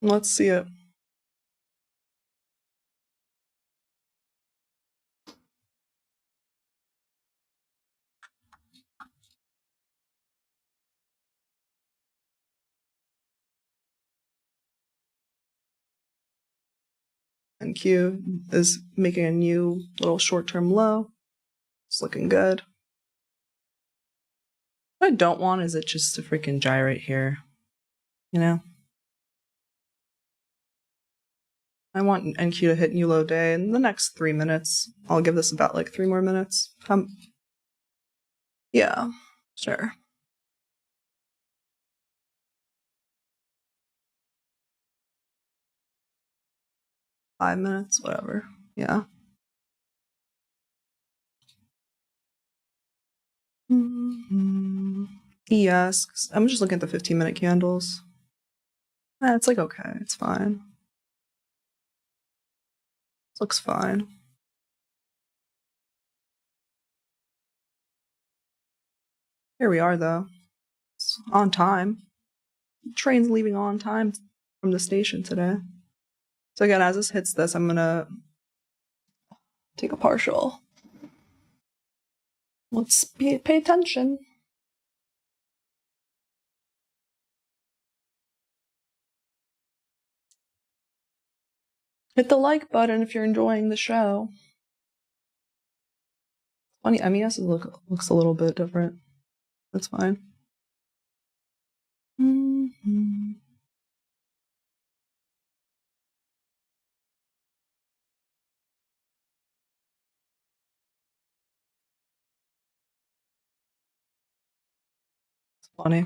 Let's see it. And Q is making a new little short-term low. It's looking good. What I don't want is it just to freaking gyrate here. You know? I want NQ to hit new low day in the next 3 minutes. I'll give this about like 3 more minutes. Yeah, sure. Five minutes, whatever. Yeah. Yes, I'm just looking at the 15-minute candles. It's like okay, it's fine. This looks fine. Here we are, though. It's on time. The train's leaving on time from the station today. So again, as this hits this, I'm gonna take a partial. Let's pay attention. Hit the like button if you're enjoying the show. Funny, MES looks a little bit different. That's fine. It's funny.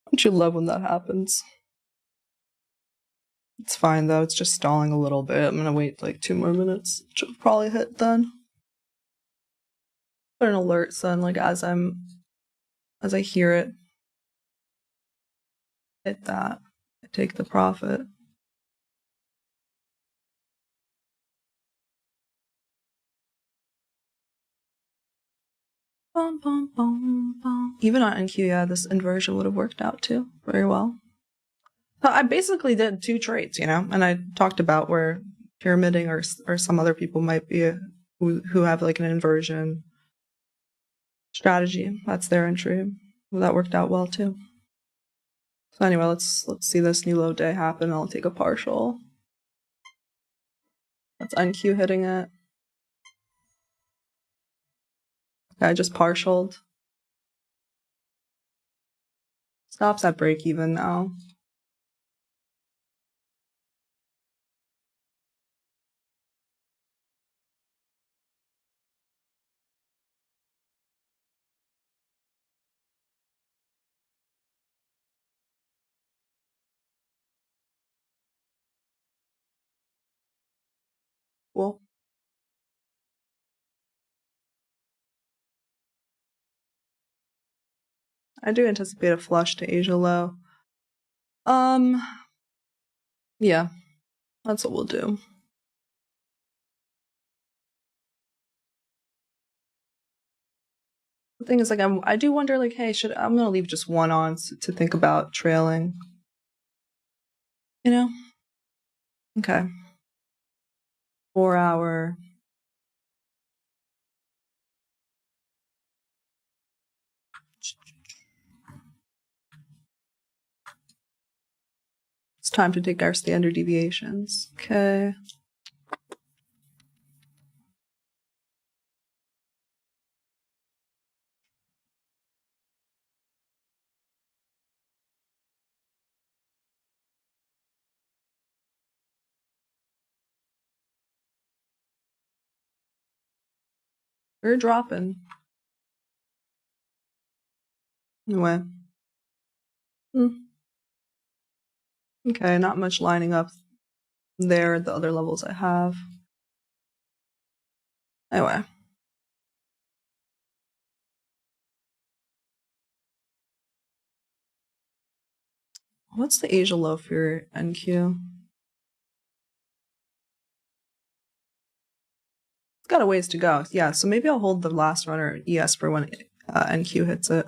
Don't you love when that happens? It's fine though, it's just stalling a little bit. I'm gonna wait like 2 more minutes. Which will probably hit then. Put an alert so then like as I hear it, hit that. I take the profit. Bum, bum, bum, bum. Even on NQ, yeah, this inversion would have worked out too very well. So I basically did 2 trades, you know, and I talked about where pyramiding or some other people might be who have like an inversion strategy. That's their entry. Well, that worked out well too. So anyway, let's see this new low day happen. I'll take a partial. That's NQ hitting it. Okay, I just partialed. Stops at break even now. Cool. I do anticipate a flush to Asia low. Yeah, that's what we'll do. The thing is, like, I do wonder, like, hey, I'm gonna leave just one on to think about trailing. You know? Okay. 4-hour. It's time to take our standard deviations. Okay. We're dropping. Anyway. Okay, not much lining up there at the other levels I have. Anyway. What's the Asia low for your NQ? It's got a ways to go. Yeah, so maybe I'll hold the last runner ES for when NQ hits it.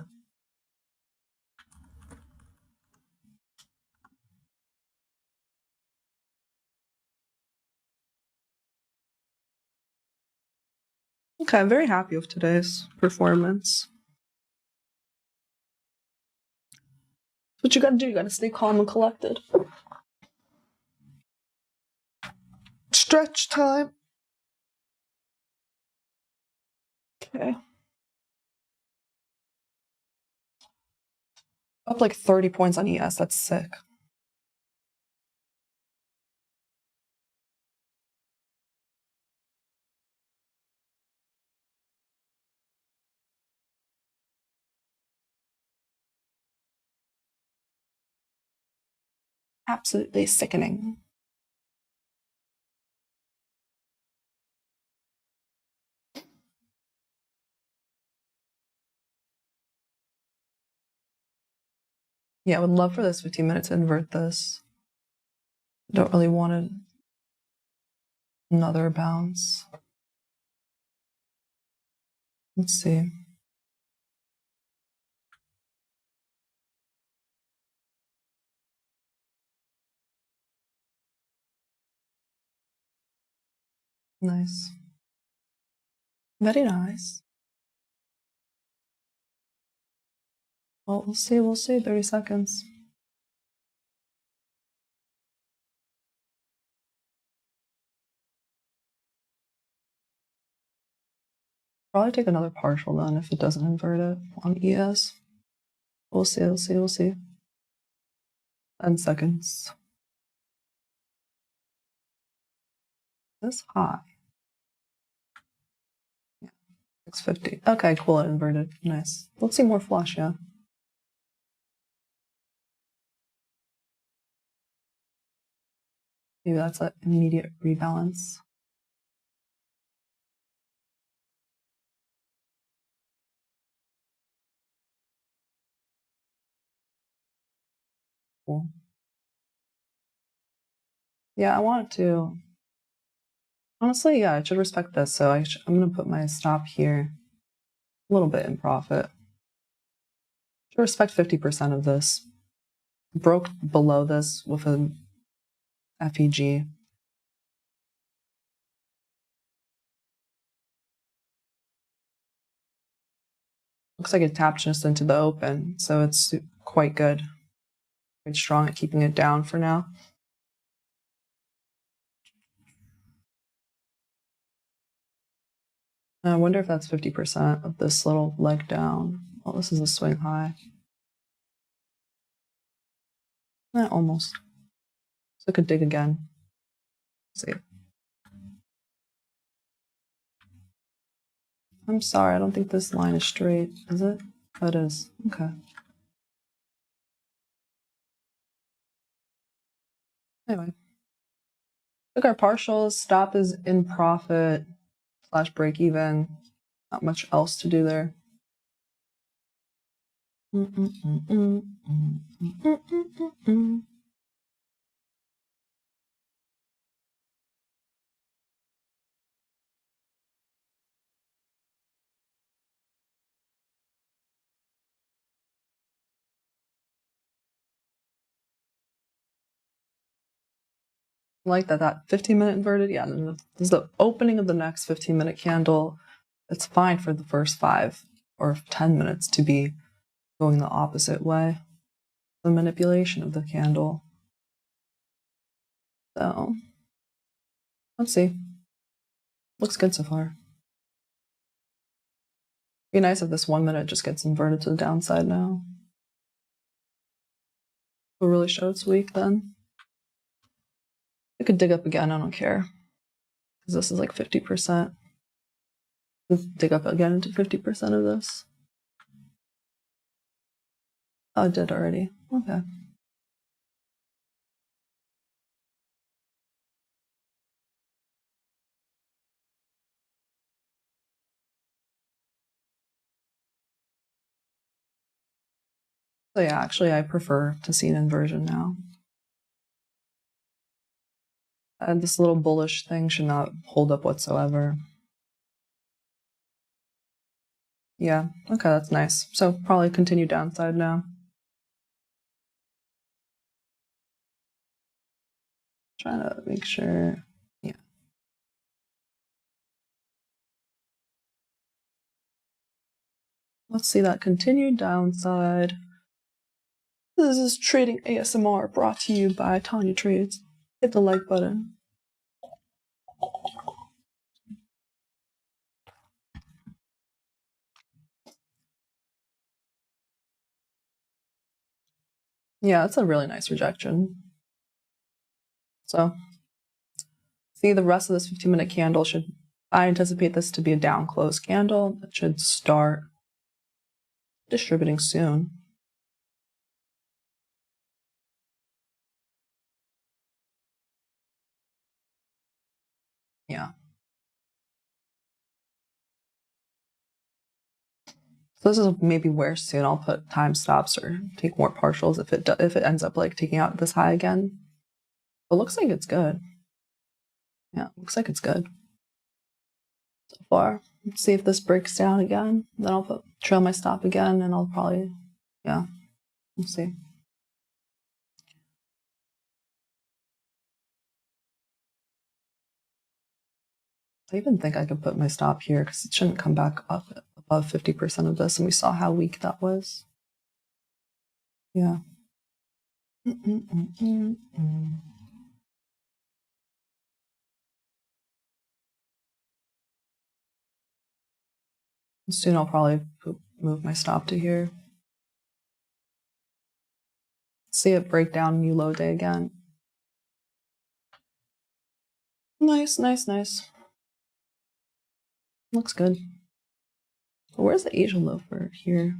Okay, I'm very happy with today's performance. What you gotta do, you gotta stay calm and collected. Stretch time. Okay. Up like 30 points on ES, that's sick. Absolutely sickening. Yeah, I would love for this 15 minutes to invert this. Don't really want another bounce. Let's see. Nice. Very nice. Well, we'll see. 30 seconds. Probably take another partial then if it doesn't invert it on ES. We'll see. 10 seconds. This high. Yeah, 650. Okay, cool, it inverted. Nice. Let's see more flush, yeah. Maybe that's an immediate rebalance. Cool. Yeah, I want to. Honestly, yeah, I should respect this. So I'm going to put my stop here a little bit in profit. Should respect 50% of this. Broke below this with an FEG. Looks like it tapped just into the open, so it's quite good. Quite strong at keeping it down for now. I wonder if that's 50% of this little leg down. Oh, this is a swing high. Almost. So I could dig again. Let's see. I'm sorry, I don't think this line is straight. Is it? Oh, it is. Okay. Anyway. Took our partials. Stop is in profit / break even. Not much else to do there. Like that 15-minute inverted, yeah, this is the opening of the next 15-minute candle. It's fine for the first 5 or 10 minutes to be going the opposite way. The manipulation of the candle. So, let's see. Looks good so far. Be nice if this 1 minute just gets inverted to the downside now. Will really show it's weak then. I could dig up again, I don't care. Because this is like 50%. Let's dig up again into 50% of this. Oh, it did already. Okay. So yeah, actually I prefer to see an inversion now. And this little bullish thing should not hold up whatsoever. Yeah, okay, that's nice. So probably continue downside now. Trying to make sure, yeah. Let's see that continued downside. This is Trading ASMR brought to you by Tanya Trades. Hit the like button. Yeah, it's a really nice rejection. So, see the rest of this 15-minute candle should, I anticipate this to be a down close candle. It should start distributing soon. Yeah. So this is maybe where soon I'll put time stops or take more partials if it ends up like taking out this high again. It looks like it's good. Yeah, looks like it's good so far. Let's see if this breaks down again. Then I'll trail my stop again, and I'll probably, yeah, we'll see. I even think I could put my stop here because it shouldn't come back up above 50% of this, and we saw how weak that was. Yeah. Soon I'll probably move my stop to here. See it break down new low day again. Nice, nice, nice. Looks good. Where's the Asia low for here?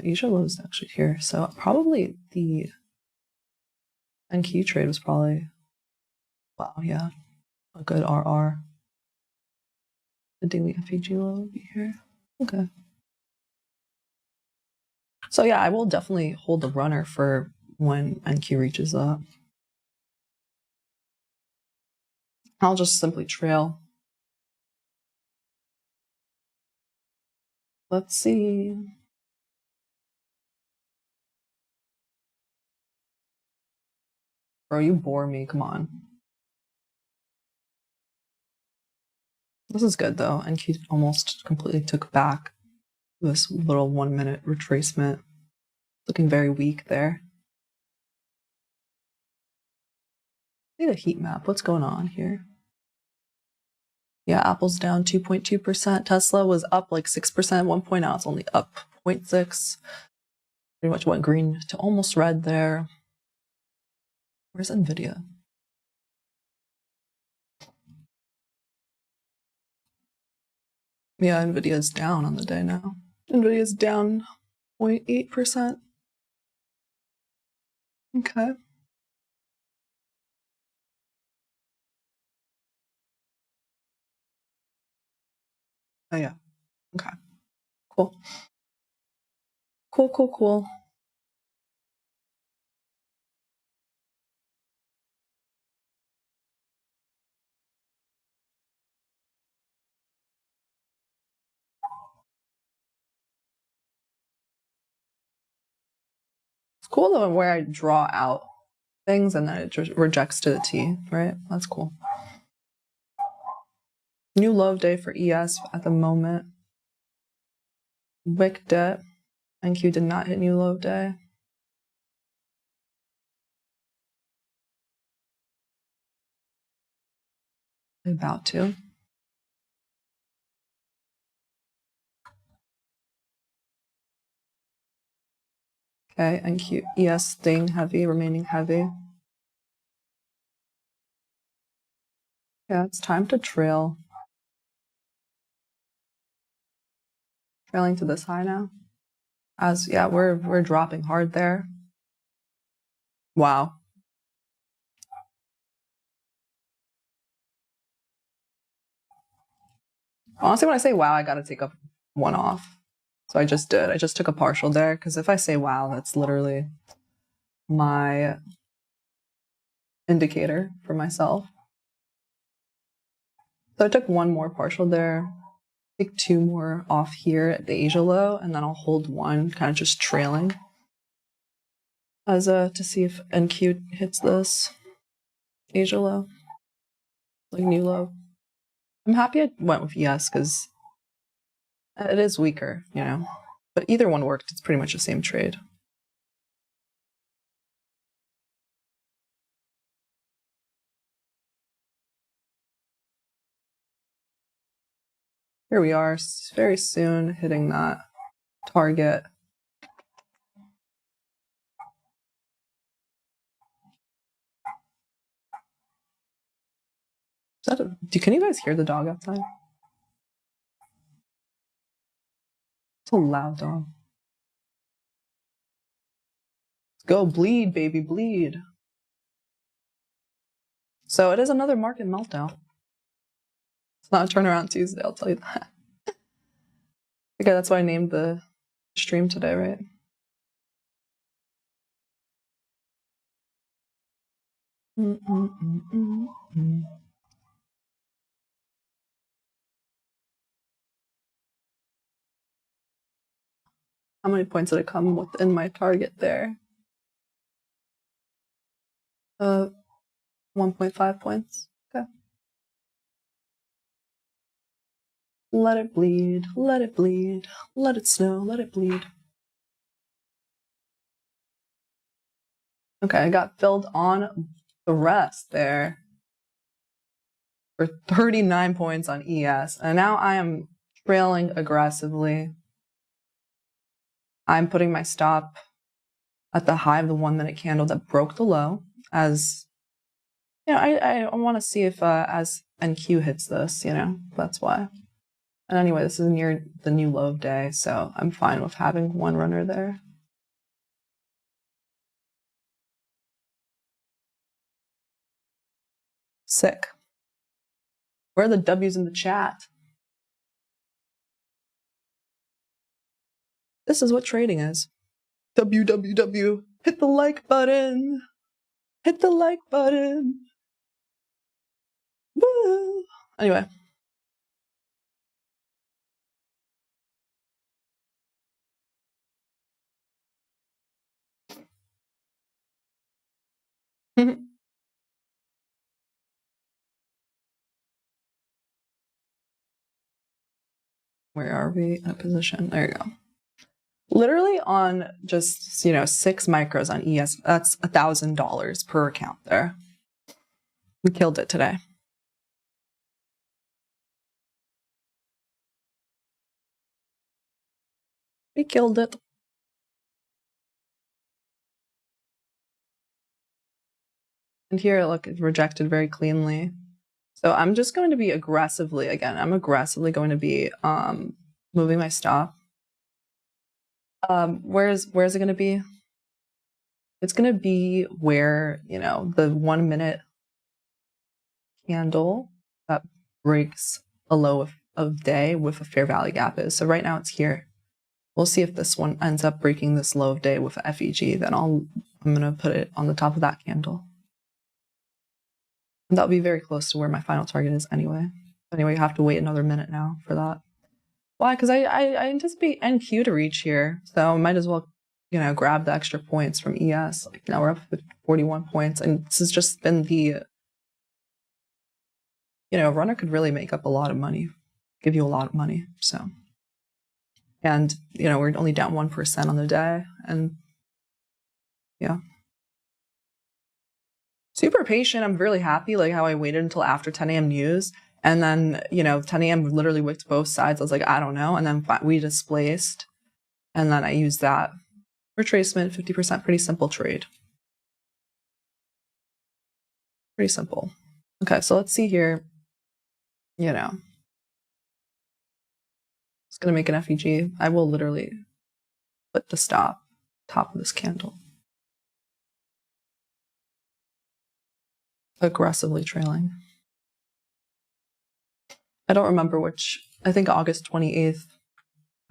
Asia low is actually here. So probably the NQ trade was probably, wow, yeah, a good RR. The daily FEG low would be here. Okay. So yeah, I will definitely hold the runner for when NQ reaches that. I'll just simply trail. Let's see. Bro, you bore me, come on. This is good though. NQ almost completely took back this little 1 minute retracement. Looking very weak there. See the heat map. What's going on here? Yeah, Apple's down 2.2%. Tesla was up like 6% at one point. Now it's only up 0.6. Pretty much went green to almost red there. Where's Nvidia? Yeah, Nvidia's down on the day now. Nvidia's down 0.8%. Okay. Oh yeah. Okay. Cool. Cool. cool though where I draw out things and then it just rejects to the T, right? That's cool. New low day for ES at the moment. Wick dip. NQ did not hit new low day. About to. Okay, NQ ES staying heavy, remaining heavy. Yeah, it's time to trail. Trailing to this high now. As yeah, we're dropping hard there. Wow. Honestly, when I say wow, I gotta take up one off. So I just did. I just took a partial there because if I say wow, that's literally my indicator for myself. So I took one more partial there, take two more off here at the Asia low, and then I'll hold one, kind of just trailing as to see if NQ hits this Asia low, like new low. I'm happy I went with yes because it is weaker, you know, but either one worked. It's pretty much the same trade. Here we are, very soon hitting that target. Is that can you guys hear the dog outside? It's a loud dog. Let's go, bleed, baby, bleed. So it is another market meltdown. It's not a turnaround Tuesday, I'll tell you that. Okay, that's why I named the stream today, right? How many points did it come within my target there? 1.5 points. Okay. Let it bleed, let it bleed, let it snow, let it bleed. Okay, I got filled on the rest there for 39 points on ES. And now I am trailing aggressively. I'm putting my stop at the high of the 1 minute candle that broke the low. As you know, I want to see if as NQ hits this, you know, that's why. And anyway, this is near the new low of day, so I'm fine with having one runner there. Sick. Where are the W's in the chat? This is what trading is. WWW. Hit the like button. Hit the like button. Woo. Anyway. Where are we in a position? There you go. Literally on just, you know, 6 micros on ES, that's $1,000 per account there. We killed it today. We killed it. And here, look, it's rejected very cleanly. So I'm just going to be aggressively, again, I'm aggressively going to be moving my stop. Where is it going to be? It's going to be where, you know, the 1 minute candle that breaks a low of day with a fair value gap is. So right now it's here. We'll see if this one ends up breaking this low of day with a FEG. Then I'm going to put it on the top of that candle. And that'll be very close to where my final target is anyway. Anyway, you have to wait another minute now for that. Why? Because I anticipate NQ to reach here. So I might as well you know, grab the extra points from ES. Like now we're up to 41 points, and this has just been the, you know, runner could really make up a lot of money, give you a lot of money. So, and you know, we're only down 1% on the day, and yeah. Super patient. I'm really happy, like how I waited until after 10 a.m. news. And then, you know, 10 a.m. literally wicked both sides. I was like, I don't know. And then we displaced. And then I used that retracement, 50%, pretty simple trade. Pretty simple. Okay, so let's see here. You know, it's going to make an FEG. I will literally put the stop top of this candle. Aggressively trailing. I don't remember which, I think August 28th,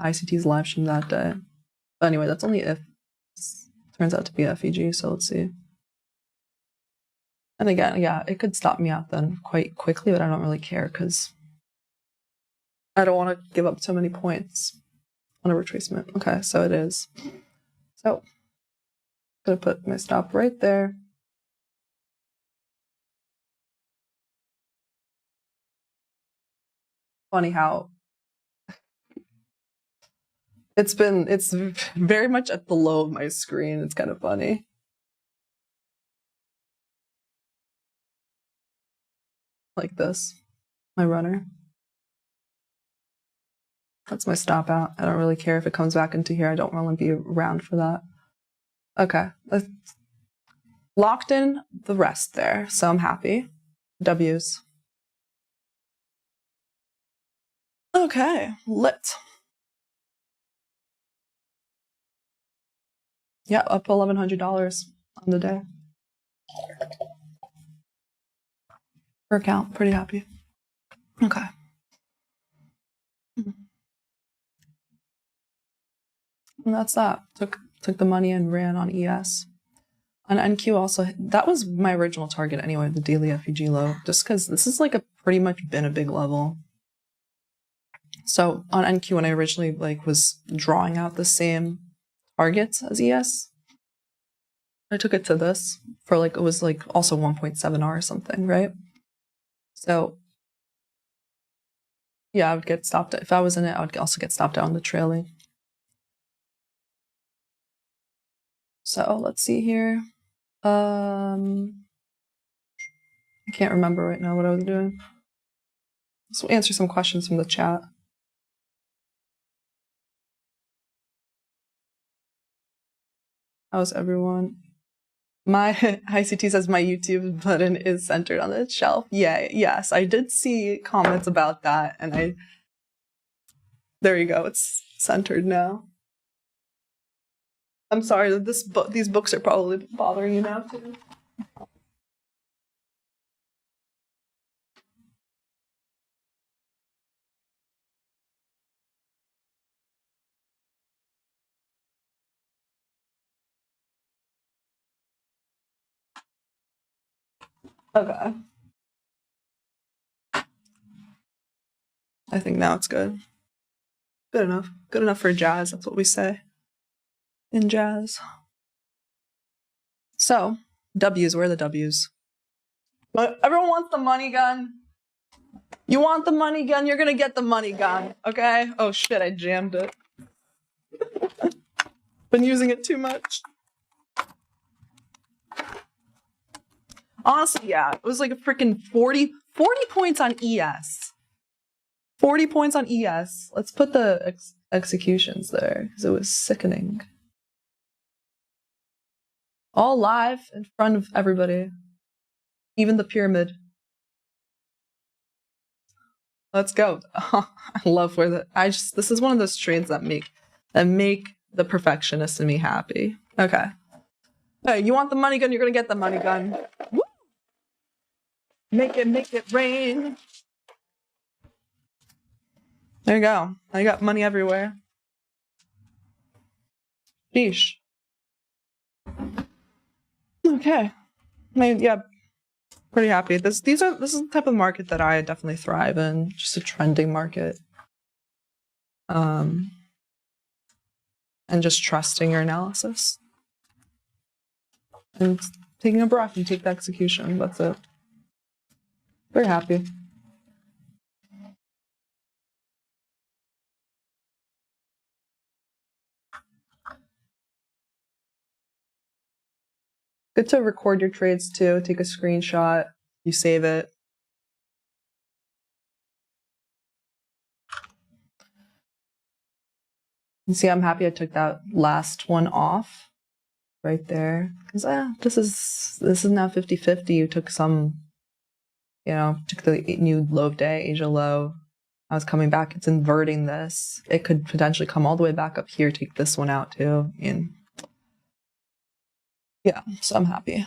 ICT's live stream that day. But anyway, that's only if turns out to be FEG, so let's see. And again, yeah, it could stop me out then quite quickly, but I don't really care because I don't want to give up so many points on a retracement. Okay, so it is. So I'm gonna put my stop right there. Funny how it's very much at the low of my screen. It's kind of funny. Like this, my runner. That's my stop out. I don't really care if it comes back into here. I don't want to be around for that. Okay, let's locked in the rest there, so I'm happy. W's. Okay, lit. Yeah, up $1,100 on the day. Per account, pretty happy. Okay. And that's that. Took the money and ran on ES. On NQ also, that was my original target anyway, the daily FEG low, just because this has like pretty much been a big level. So on NQ, when I originally like was drawing out the same targets as ES, I took it to this for like, it was like also 1.7R or something, right? So yeah, I would get stopped. If I was in it, I would also get stopped out on the trailing. So let's see here. I can't remember right now what I was doing. Let's answer some questions from the chat. How's everyone? My ICT says my YouTube button is centered on the shelf. Yeah, yes, I did see comments about that, and there you go. It's centered now. I'm sorry that these books are probably bothering you now too. Okay. I think now it's good. Good enough. Good enough for jazz. That's what we say in jazz. So, W's. Where are the W's? But everyone wants the money gun. You want the money gun? You're gonna get the money gun, okay? Oh shit, I jammed it. Been using it too much. Honestly, yeah, it was like a freaking 40 points on ES. 40 points on ES. Let's put the executions there, because it was sickening. All live in front of everybody. Even the pyramid. Let's go. Oh, I love where this is one of those trades that make the perfectionist in me happy. Okay. Hey, you want the money gun? You're gonna get the money gun. Woo! Make it rain. There you go. I got money everywhere. Sheesh. Okay. Yeah, pretty happy. This is the type of market that I definitely thrive in. Just a trending market. and just trusting your analysis and taking a breath and take the execution. That's it. Very happy. Good to record your trades too. Take a screenshot. You save it. You see, I'm happy I took that last one off right there. Because this is now 50-50. You took some, took the new low of day, Asia low. I was coming back. It's inverting this. It could potentially come all the way back up here, take this one out too. And yeah, so I'm happy.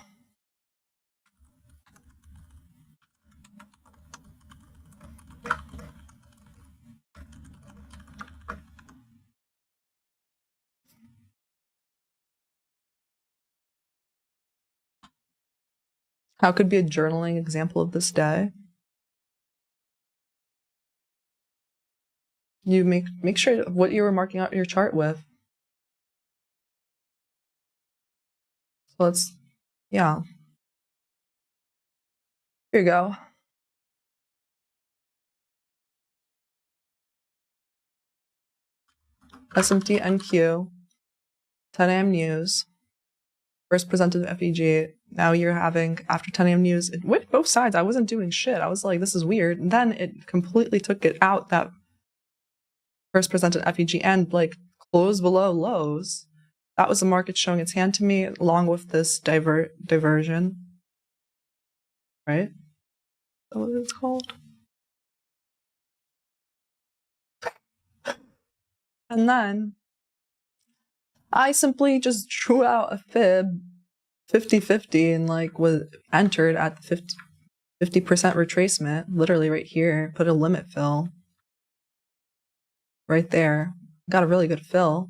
How could be a journaling example of this day? You make sure what you were marking out your chart with. So let's, yeah. Here you go. SMT NQ, 10 a.m. news, first presented FEG. Now you're having, after 10 a.m. news, it went both sides. I wasn't doing shit. I was like, this is weird. And then it completely took it out, that first presented FEG, and like closed below lows. That was the market showing its hand to me, along with this diversion. Right? Is that what it's called? And then I simply just drew out a fib 50-50 and like was entered at the 50% retracement, literally right here, put a limit fill right there. Got a really good fill.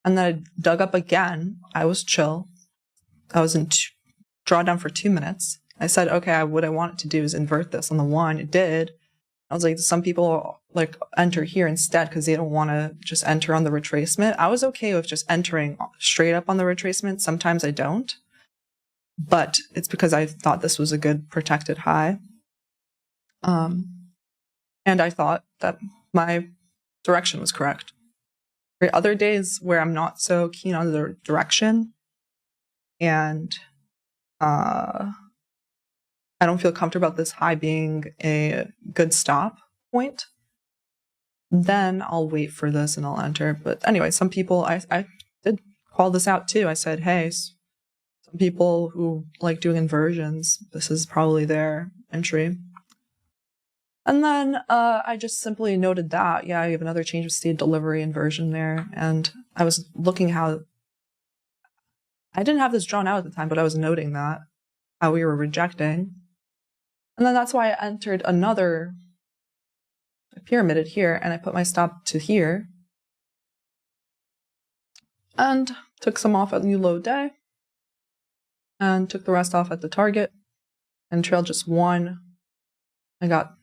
And then I dug up again. I was chill. I was in drawdown for 2 minutes. I said, okay, what I want it to do is invert this on the one. It did. I was like, some people like enter here instead because they don't want to just enter on the retracement. I was okay with just entering straight up on the retracement. Sometimes I don't, but it's because I thought this was a good protected high. And I thought that my direction was correct. There are other days where I'm not so keen on the direction and I don't feel comfortable about this high being a good stop point, then I'll wait for this and I'll enter. But anyway, some people, I did call this out too. I said, hey, some people who like doing inversions, this is probably their entry. And then I just simply noted that, yeah, you have another change of state delivery inversion there. And I was looking how, I didn't have this drawn out at the time, but I was noting that, how we were rejecting. And then that's why I entered another, I pyramided here, and I put my stop to here. And took some off at new low day. And took the rest off at the target. And trailed just one. I got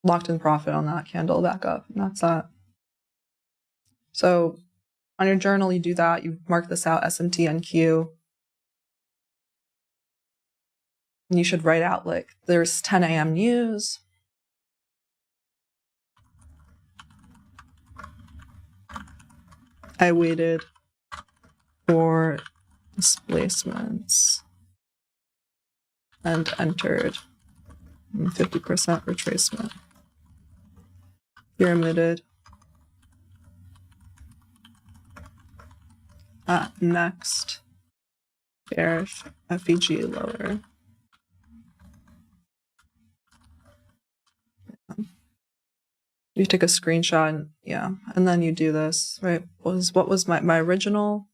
locked in profit on that candle back up. And that's that. So on your journal, you do that. You mark this out, SMT NQ. And you should write out, like, there's 10 a.m. news. I waited for displacements and entered 50% retracement. Pyramided at next bearish FEG lower. You take a screenshot and yeah, and then you do this, right? What was my original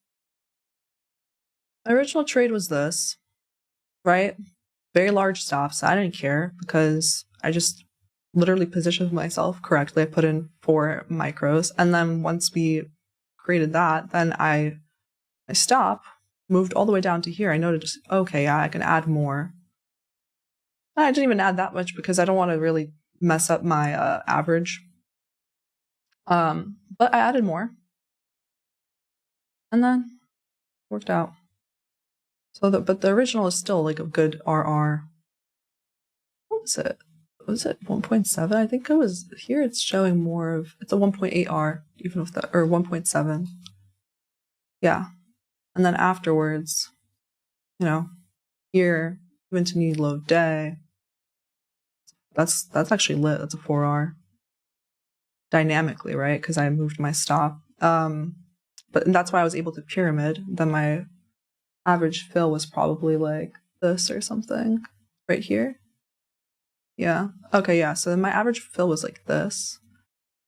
trade was this, right? Very large stops. I didn't care because I just literally positioned myself correctly. I put in 4 micros, and then once we created that, then I stop, moved all the way down to here. I noticed, okay, yeah, I can add more. And I didn't even add that much because I don't want to really mess up my average. But I added more. And then worked out. So but the original is still like a good RR. What was it? Was it 1.7? I think it was here. It's showing more of it's a 1.8 R, even with that, or 1.7. Yeah. And then afterwards, you know, here even to need low day. That's actually lit. That's a 4R. Dynamically, right? Because I moved my stop. But that's why I was able to pyramid. Then my average fill was probably like this or something right here. Yeah. Okay, yeah. So then my average fill was like this.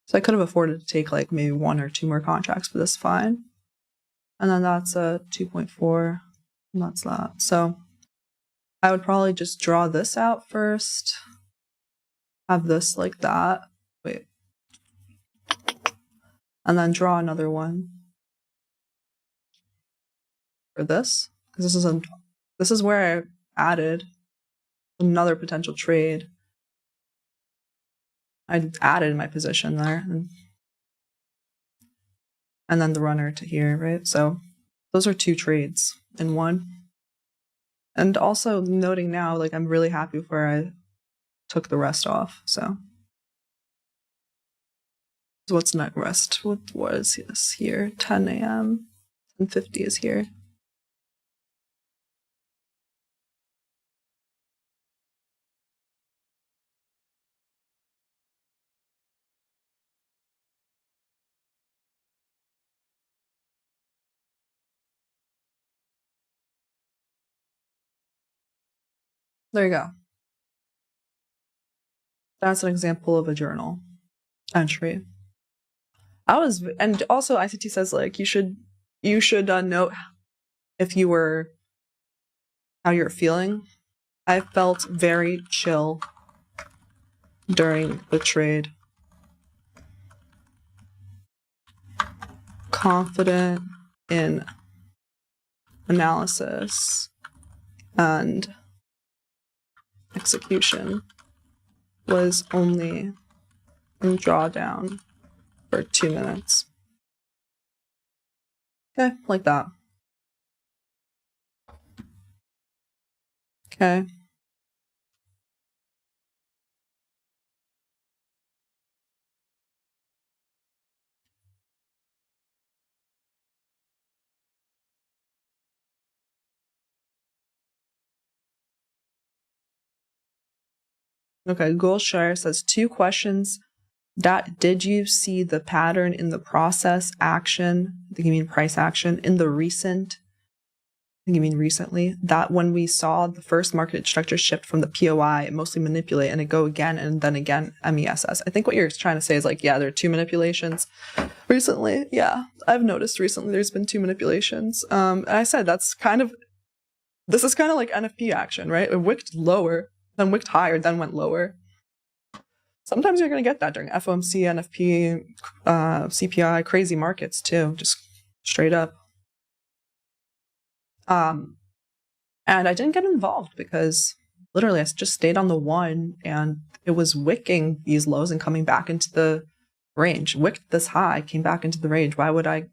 So I could have afforded to take like maybe 1 or 2 more contracts, but that's fine. And then that's a 2.4. And that's that. So I would probably just draw this out first. Have this like that. Wait. And then draw another one for this. Because this is where I added another potential trade. I added my position there. And then the runner to here, right? So those are 2 trades in one. And also noting now, like I'm really happy with where I took the rest off. So what's net rest? What was this here? 10 a.m. and 50 is here. There you go. That's an example of a journal entry. And also ICT says like you should note if you were how you're feeling. I felt very chill during the trade. Confident in analysis and execution. Was only in drawdown for 2 minutes. Okay, like that. Okay. Okay, Goldshire says 2 questions. Did you see the pattern in the process action? I think you mean price action in the recent. I think you mean recently. That when we saw the first market structure shift from the POI, mostly manipulate, and it go again and then again MESS. I think what you're trying to say is like, yeah, there are 2 manipulations recently. Yeah, I've noticed recently there's been 2 manipulations. And I said this is kind of like NFP action, right? It wicked lower, then wicked higher, then went lower. Sometimes you're going to get that during FOMC, NFP, CPI, crazy markets too, just straight up. And I didn't get involved because literally I just stayed on the 1 and it was wicking these lows and coming back into the range. Wicked this high, came back into the range. Why would I?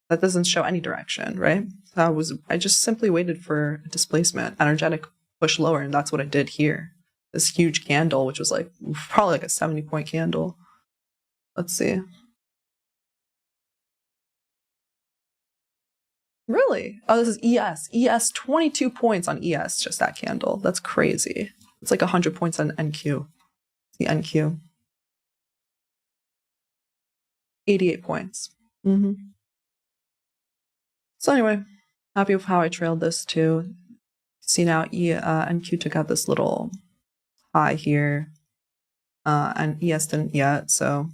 That doesn't show any direction, right? I just simply waited for a displacement, energetic push lower, and that's what I did here. This huge candle, which was like probably like a 70-point candle. Let's see. Really? Oh, this is ES. ES, 22 points on ES, just that candle. That's crazy. It's like 100 points on NQ. The NQ. 88 points. So anyway, happy with how I trailed this too. See now, NQ took out this little high here, and ES didn't yet, so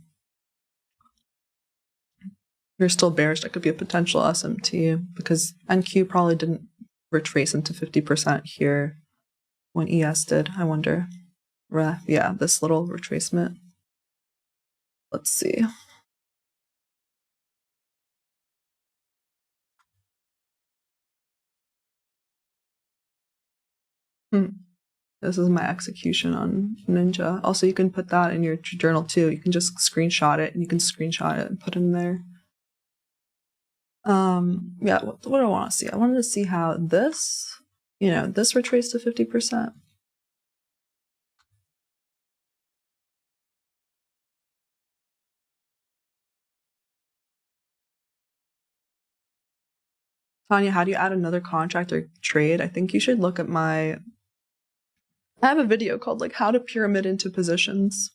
you're still bearish. That could be a potential SMT because NQ probably didn't retrace into 50% here when ES did. I wonder. Yeah, this little retracement. Let's see. This is my execution on Ninja. Also, you can put that in your journal too. You can just screenshot it and you can screenshot it and put it in there. Yeah, what do I want to see? I wanted to see how this, this retraced to 50%. Tanya, how do you add another contract or trade? I think you should look at I have a video called like how to pyramid into positions.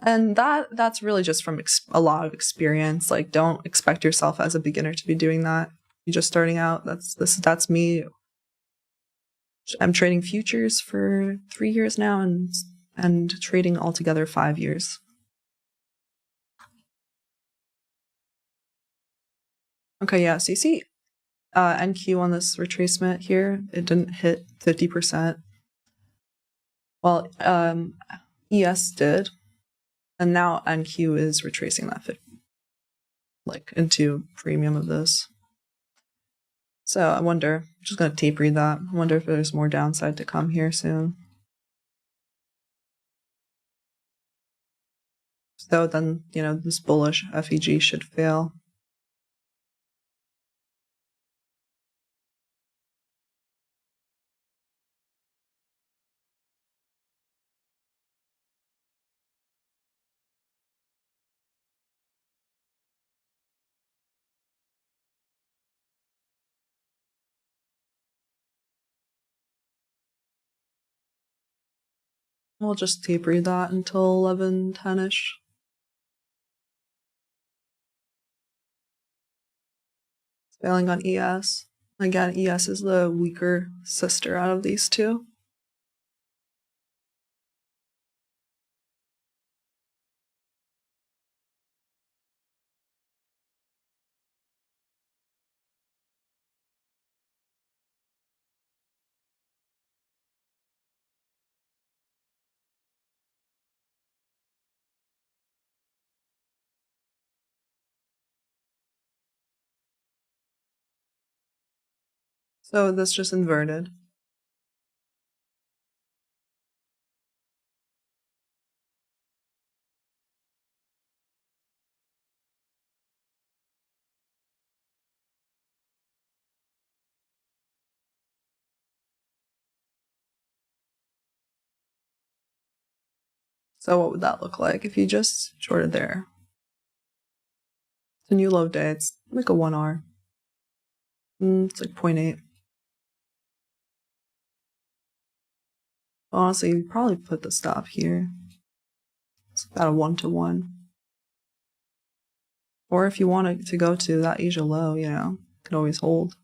And that's really just from a lot of experience. Like, don't expect yourself as a beginner to be doing that. You're just starting out. That's me. I'm trading futures for 3 years now and trading altogether 5 years. Okay, yeah, so you see NQ on this retracement here, it didn't hit 50%. Well, ES did, and now NQ is retracing that into premium of this. So I wonder, I'm just going to tape read that. I wonder if there's more downside to come here soon. So then, this bullish FEG should fail. We'll just tape read that until 11:10ish. It's failing on ES. Again, ES is the weaker sister out of these two. So this just inverted. So what would that look like if you just shorted there? It's a new low day. It's like a 1R. It's like 0.8. Honestly, you probably put the stop here. It's about a 1-to-1. Or if you want it to go to that Asia low, you could always hold.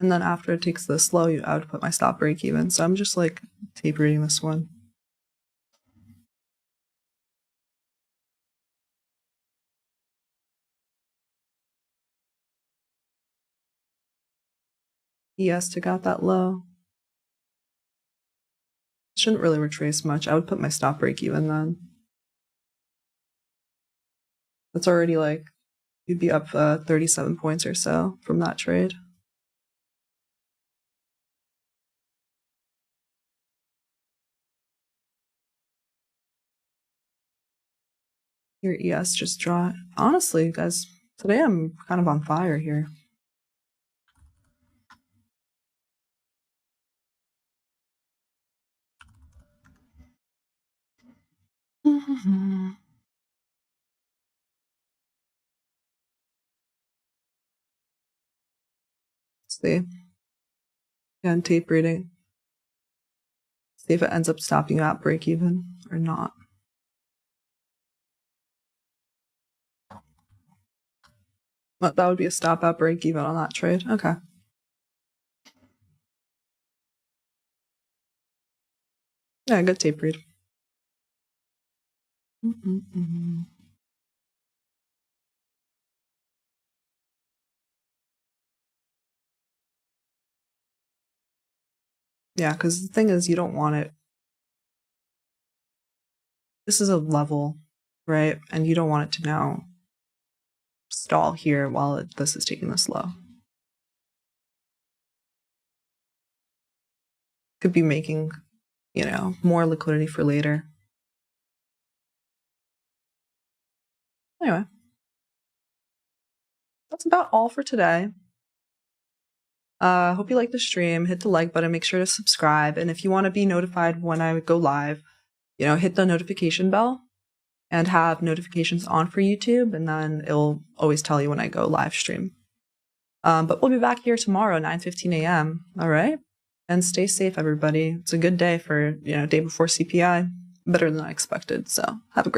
And then after it takes this low, I would put my stop break even. So I'm just like tape reading this one. ES took out that low. Shouldn't really retrace much. I would put my stop break even then. That's already like, you'd be up 37 points or so from that trade. Your ES just dropped. Honestly, guys, today I'm kind of on fire here. Let's see. Again, tape reading. See if it ends up stopping you at break even or not. But that would be a stop at break even on that trade. Okay. Yeah, good tape read. Yeah, because the thing is, you don't want it. This is a level, right? And you don't want it to now stall here while this is taking this low. Could be making, more liquidity for later. Anyway, that's about all for today. Hope you like the stream. Hit the like button. Make sure to subscribe. And if you want to be notified when I go live, hit the notification bell and have notifications on for YouTube. And then it'll always tell you when I go live stream. But we'll be back here tomorrow, 9:15 a.m. All right. And stay safe, everybody. It's a good day for, day before CPI. Better than I expected. So have a great